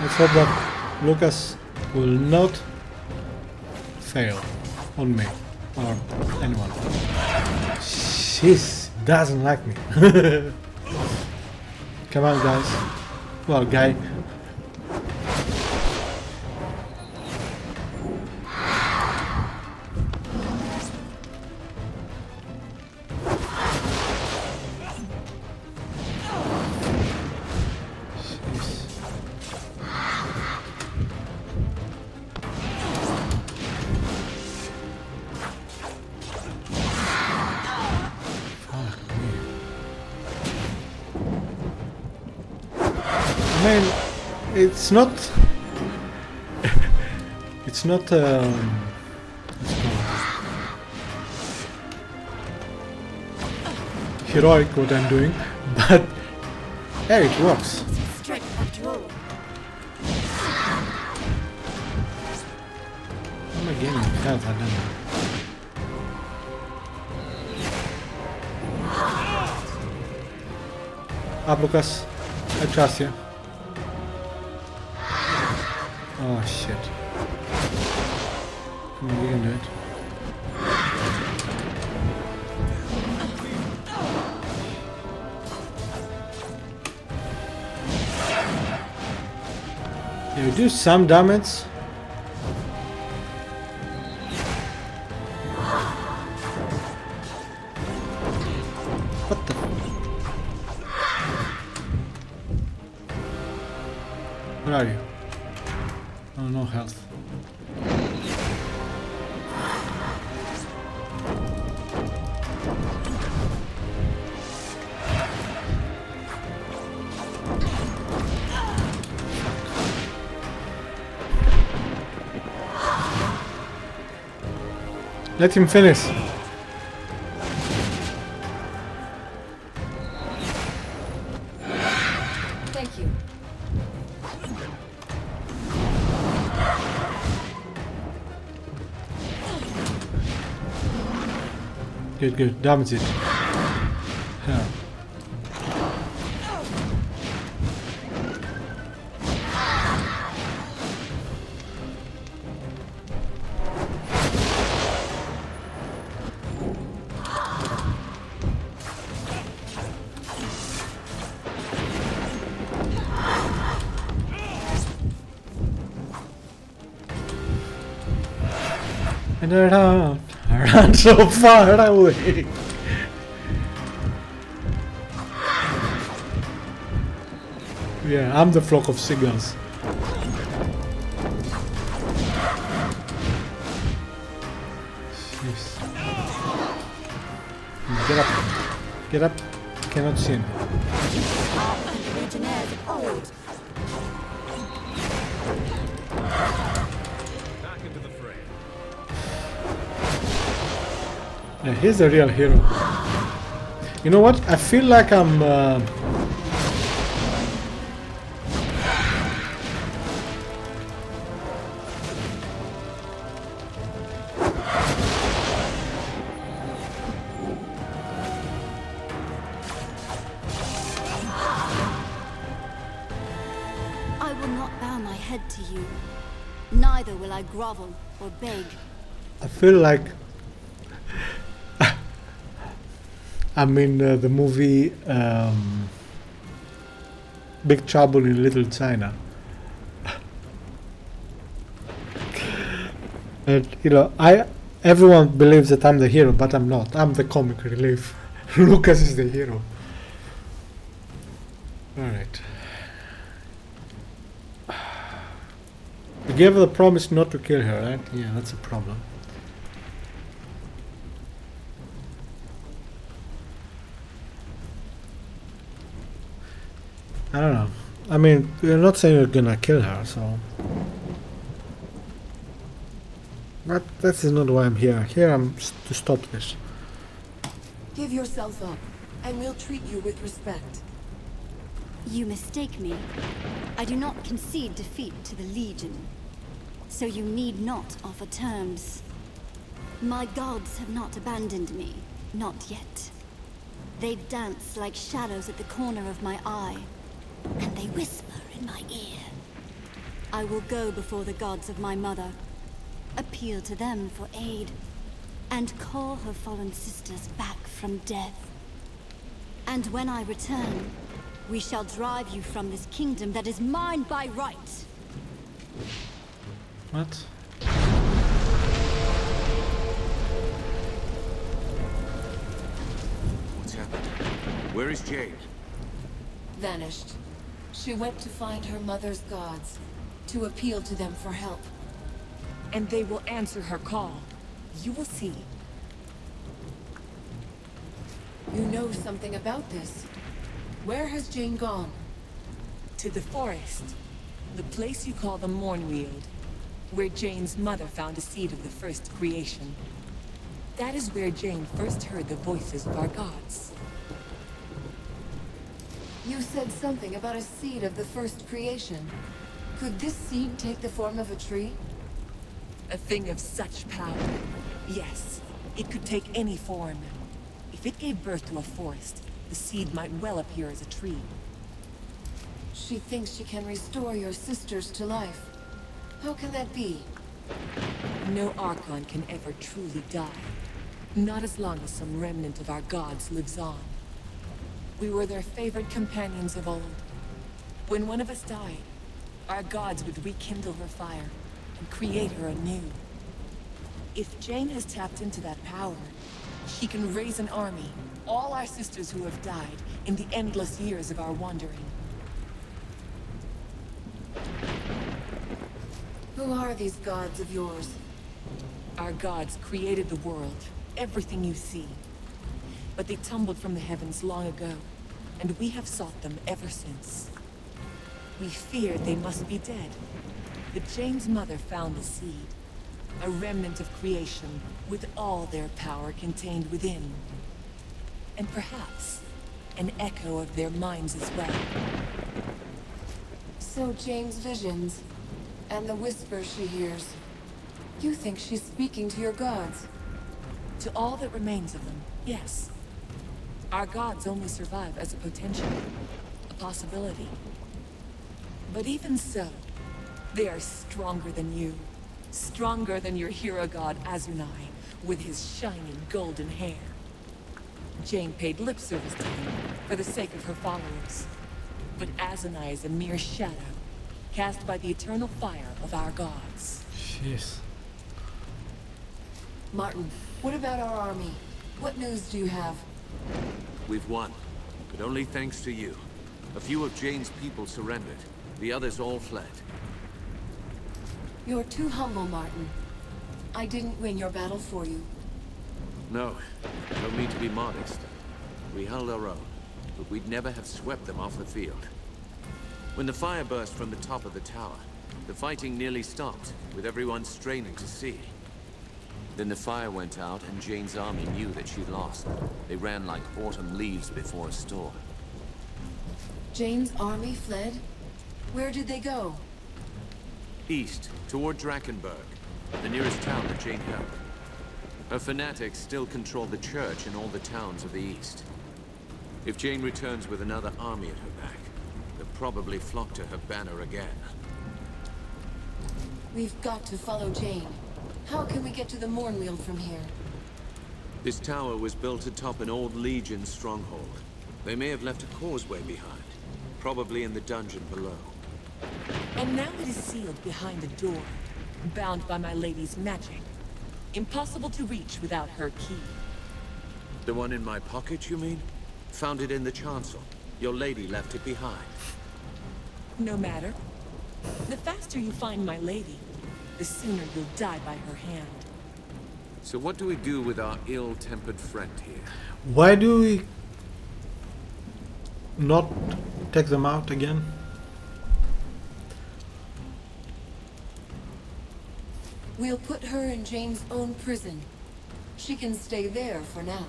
Speaker 1: Let's hope that Lucas will not fail on me or anyone. She's doesn't like me. Come on, guys. Well, guy. I mean, it's not. It's not. Heroic what I'm doing, but hey, it works.
Speaker 6: Strength after all.
Speaker 1: I'm not gaining health, I don't know. Up, Lucas. I trust you. Oh shit. Come on, we can do it. Yeah, we do some damage. What the? Where are you? Oh, no health. Let him finish.
Speaker 4: Thank you.
Speaker 1: Good, good. Damage it. Yeah. And I ran so far away. Yeah, I'm the flock of seagulls. Yes. Get up. Get up. Cannot see him.
Speaker 5: Back into the fray.
Speaker 1: Yeah, he's the real hero. You know what? I feel like I'm
Speaker 6: I will not bow my head to you. Neither will I grovel or beg.
Speaker 1: I feel like I'm in the movie Big Trouble in Little China. And you know, everyone believes that I'm the hero, but I'm not. I'm the comic relief. Lucas is the hero. Alright. You gave her the promise not to kill her, right? Yeah, that's a problem. I don't know. I mean, we're not saying you're gonna kill her, so... But that is not why I'm here. Here I'm to stop this.
Speaker 4: Give yourself up, and we'll treat you with respect.
Speaker 6: You mistake me. I do not concede defeat to the Legion. So you need not offer terms. My gods have not abandoned me. Not yet. They dance like shadows at the corner of my eye. And they whisper in my ear. I will go before the gods of my mother. Appeal to them for aid. And call her fallen sisters back from death. And when I return, we shall drive you from this kingdom that is mine by right.
Speaker 1: What?
Speaker 7: What's happened? Where is Jade?
Speaker 4: Vanished. She went to find her mother's gods, to appeal to them for help.
Speaker 2: And they will answer her call. You will see.
Speaker 4: You know something about this. Where has Jane gone?
Speaker 2: To the forest. The place you call the Mournweald. Where Jane's mother found a seed of the first creation. That is where Jane first heard the voices of our gods.
Speaker 4: You said something about a seed of the first creation. Could this seed take the form of a tree?
Speaker 2: A thing of such power. Yes, it could take any form. If it gave birth to a forest, the seed might well appear as a tree.
Speaker 4: She thinks she can restore your sisters to life. How can that be?
Speaker 2: No Archon can ever truly die. Not as long as some remnant of our gods lives on. We were their favored companions of old. When one of us died, our gods would rekindle her fire and create her anew. If Jane has tapped into that power, she can raise an army, all our sisters who have died in the endless years of our wandering.
Speaker 4: Who are these gods of yours?
Speaker 2: Our gods created the world, everything you see. But they tumbled from the heavens long ago, and we have sought them ever since. We feared they must be dead. But Jane's mother found the seed.
Speaker 4: A remnant of creation, with all their power contained within. And perhaps, an echo of their minds as well.
Speaker 2: So Jane's visions, and the whispers she hears. You think she's speaking to your gods?
Speaker 4: To all that remains of them, yes. Our gods only survive as a potential, a possibility. But even so, they are stronger than you. Stronger than your hero god Azunai, with his shining golden hair. Jane paid lip service to him for the sake of her followers. But Azunai is a mere shadow, cast by the eternal fire of our gods.
Speaker 1: Jeez.
Speaker 2: Martin, what about our army? What news do you have?
Speaker 7: We've won, but only thanks to you. A few of Jane's people surrendered. The others all fled.
Speaker 2: You're too humble, Martin. I didn't win your battle for you.
Speaker 7: No, don't mean to be modest. We held our own, but we'd never have swept them off the field. When the fire burst from the top of the tower, the fighting nearly stopped, with everyone straining to see. Then the fire went out, and Jane's army knew that she'd lost. They ran like autumn leaves before a storm.
Speaker 2: Jane's army fled? Where did they go?
Speaker 7: East, toward Drakkenberg, the nearest town that Jane held. Her fanatics still control the church and all the towns of the east. If Jane returns with another army at her back, they'll probably flock to her banner again.
Speaker 2: We've got to follow Jane. How can we get to the Mournweald from here?
Speaker 7: This tower was built atop an old Legion stronghold. They may have left a causeway behind, probably in the dungeon below.
Speaker 4: And now it is sealed behind a door, bound by my lady's magic. Impossible to reach without her key.
Speaker 7: The one in my pocket, you mean? Found it in the chancel. Your lady left it behind.
Speaker 4: No matter. The faster you find my lady, the sooner you'll die by her hand.
Speaker 7: So what do we do with our ill-tempered friend here?
Speaker 1: Why do we not take them out again?
Speaker 2: We'll put her in Jane's own prison. She can stay there for now.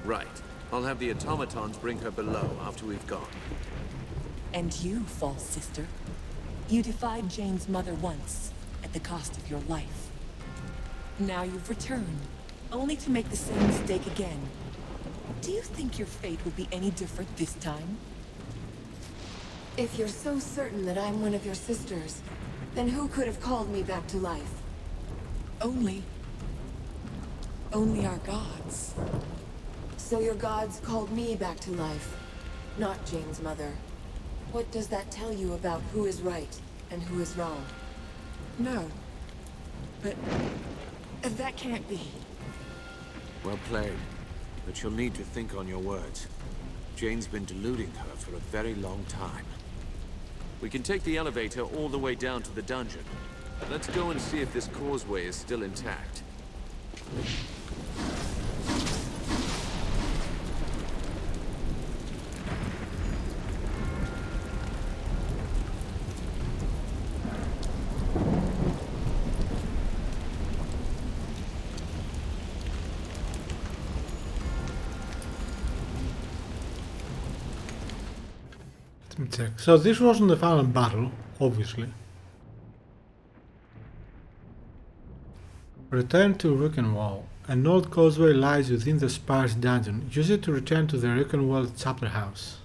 Speaker 7: Right. I'll have the automatons bring her below after we've gone.
Speaker 4: And you, false sister. You defied Jane's mother once, at the cost of your life. Now you've returned, only to make the same mistake again. Do you think your fate will be any different this time?
Speaker 2: If you're so certain that I'm one of your sisters, then who could have called me back to life?
Speaker 4: Only our gods.
Speaker 2: So your gods called me back to life, not Jane's mother. What does that tell you about who is right and who is wrong?
Speaker 4: No. But that can't be.
Speaker 7: Well played. But you'll need to think on your words. Jane's been deluding her for a very long time. We can take the elevator all the way down to the dungeon. Let's go and see if this causeway is still intact.
Speaker 1: Let me check. So this wasn't the final battle, obviously. Return to Rickenwall. An old causeway lies within the Spire's dungeon. Use it to return to the Rickenwall chapter house.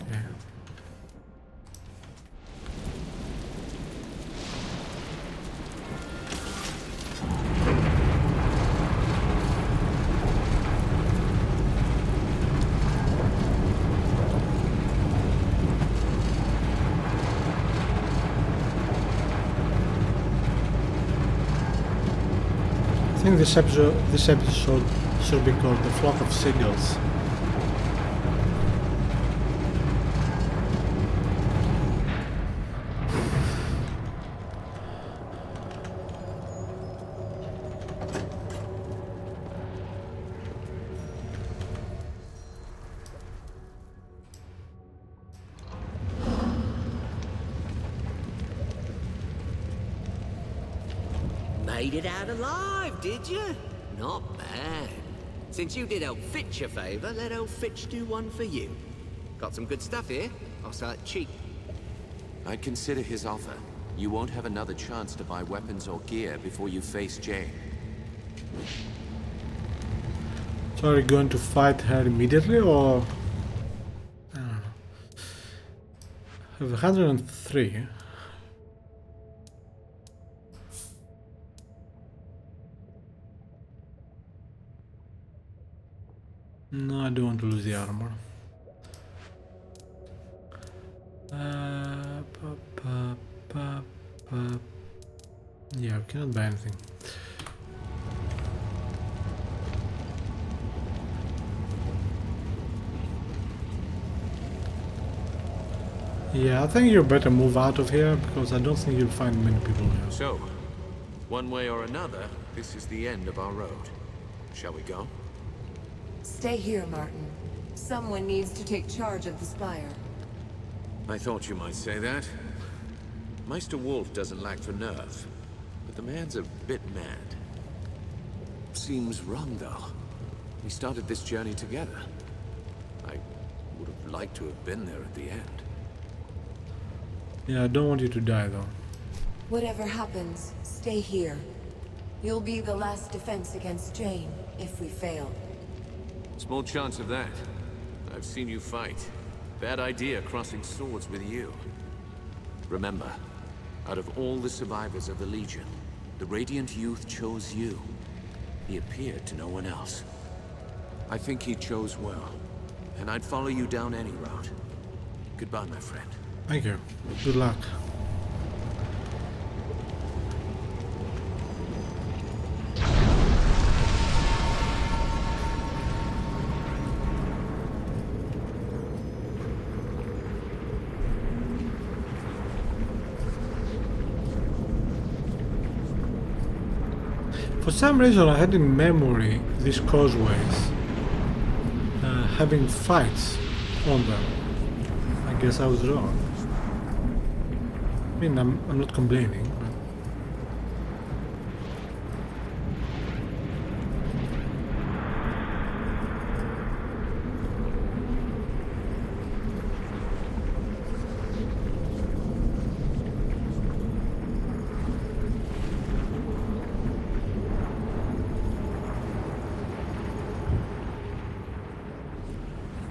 Speaker 1: Okay. I think this episode should be called The Flock of Seagulls.
Speaker 8: Made it out alive, did you? Not bad. Since you did old Fitch a favor, let old Fitch do one for you. Got some good stuff here. I'll sell it cheap.
Speaker 7: I'd consider his offer. You won't have another chance to buy weapons or gear before you face Jane.
Speaker 1: So are you going to fight her immediately, or... I don't know. I have 103. No, I don't want to lose the armor. Yeah, we cannot buy anything. Yeah, I think you better move out of here, because I don't think you'll find many people here.
Speaker 7: So, one way or another, this is the end of our road. Shall we go?
Speaker 4: Stay here, Martin. Someone needs to take charge of the Spire.
Speaker 7: I thought you might say that. Meister Wolf doesn't lack for nerve, but the man's a bit mad. Seems wrong, though. We started this journey together. I would have liked to have been there at the end.
Speaker 1: Yeah, I don't want you to die, though.
Speaker 4: Whatever happens, stay here. You'll be the last defense against Jane, if we fail.
Speaker 7: Small chance of that. I've seen you fight. Bad idea crossing swords with you. Remember, out of all the survivors of the Legion, the Radiant Youth chose you. He appeared to no one else. I think he chose well, and I'd follow you down any route. Goodbye, my friend.
Speaker 1: Thank you. Good luck. For some reason I had in memory these causeways having fights on them. I guess I was wrong. I mean, I'm not complaining, but...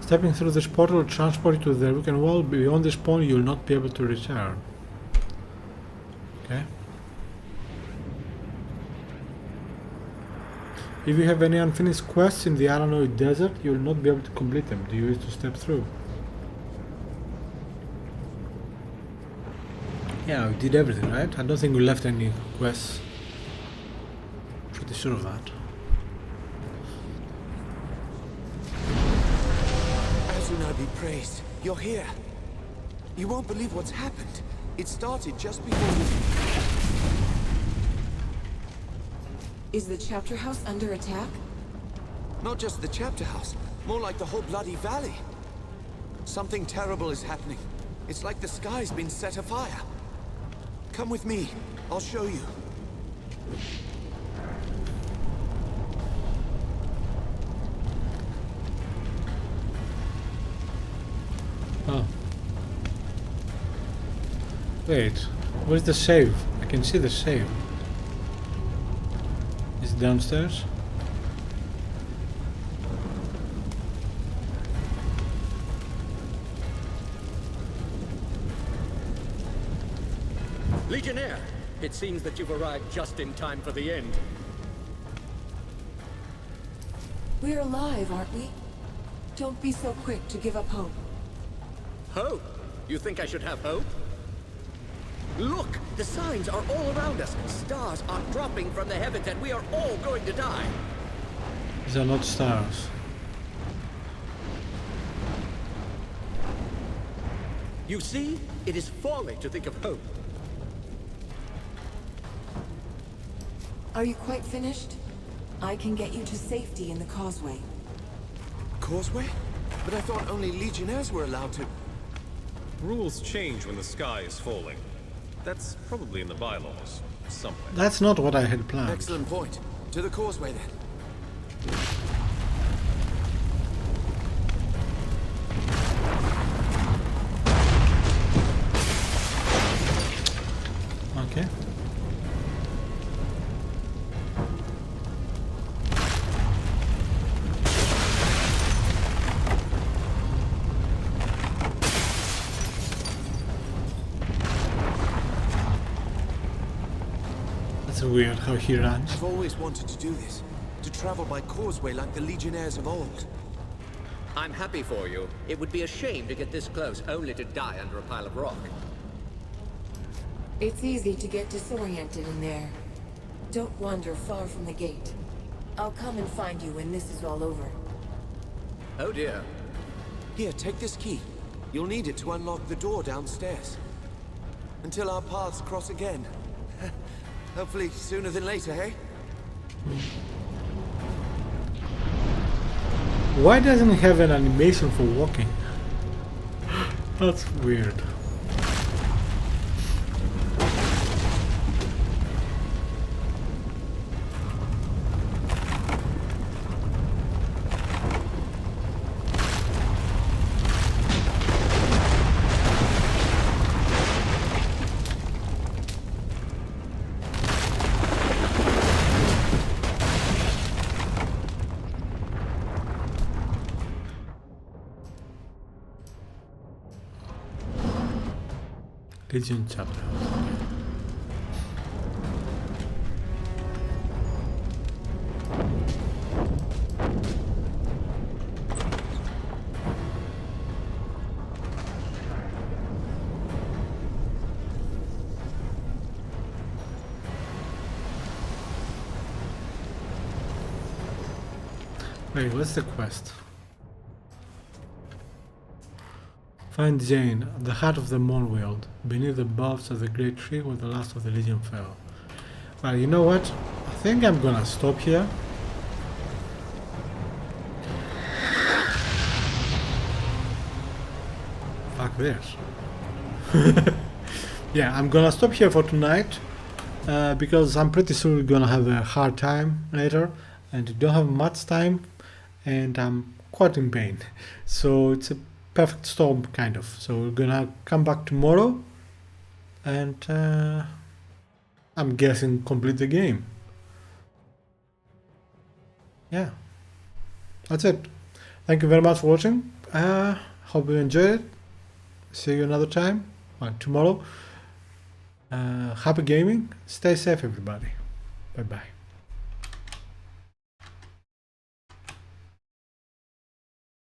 Speaker 1: Stepping through this portal will transport you to the weakened wall. Beyond this point, you will not be able to return. Okay. If you have any unfinished quests in the Arachnoid Desert, you will not be able to complete them. Do you wish to step through? Yeah, we did everything, right? I don't think we left any quests. Pretty sure of that.
Speaker 9: Be praised. You're here. You won't believe what's happened. It started just before we...
Speaker 4: Is the chapter house under attack?
Speaker 9: Not just the chapter house. More like the whole bloody valley. Something terrible is happening. It's like the sky's been set afire. Come with me. I'll show you.
Speaker 1: Oh. Wait, where's the save? I can see the save. Is it downstairs?
Speaker 10: Legionnaire, it seems that you've arrived just in time for the end.
Speaker 4: We're alive, aren't we? Don't be so quick to give up hope.
Speaker 10: Hope? You think I should have hope? Look! The signs are all around us. Stars are dropping from the heavens and we are all going to die.
Speaker 1: These are not stars.
Speaker 10: You see? It is folly to think of hope.
Speaker 4: Are you quite finished? I can get you to safety in the causeway.
Speaker 9: Causeway? But I thought only Legionnaires were allowed to...
Speaker 5: Rules change when the sky is falling. That's probably in the bylaws. somewhere.
Speaker 1: That's not what I had planned.
Speaker 9: Excellent point. To the causeway then.
Speaker 1: Okay. That's weird how he runs.
Speaker 9: I've always wanted to do this. To travel by causeway like the legionnaires of old.
Speaker 8: I'm happy for you. It would be a shame to get this close only to die under a pile of rock.
Speaker 4: It's easy to get disoriented in there. Don't wander far from the gate. I'll come and find you when this is all over.
Speaker 8: Oh dear.
Speaker 9: Here, take this key. You'll need it to unlock the door downstairs. Until our paths cross again. Hopefully sooner than later, hey?
Speaker 1: Why doesn't he have an animation for walking? That's weird. Legion chapter. Wait, what's the quest? Find Jane at the heart of the Moonworld, beneath the boughs of the great tree where the last of the Legion fell. Well, you know what? I think I'm gonna stop here. Fuck this. Yeah, I'm gonna stop here for tonight, because I'm pretty sure we're gonna have a hard time later, and don't have much time, and I'm quite in pain. So it's a perfect storm, kind of. So we're gonna come back tomorrow and I'm guessing complete the game. Yeah, that's it. Thank you very much for watching. Hope you enjoyed it. See you another time, tomorrow. Happy gaming. Stay safe, everybody. Bye bye.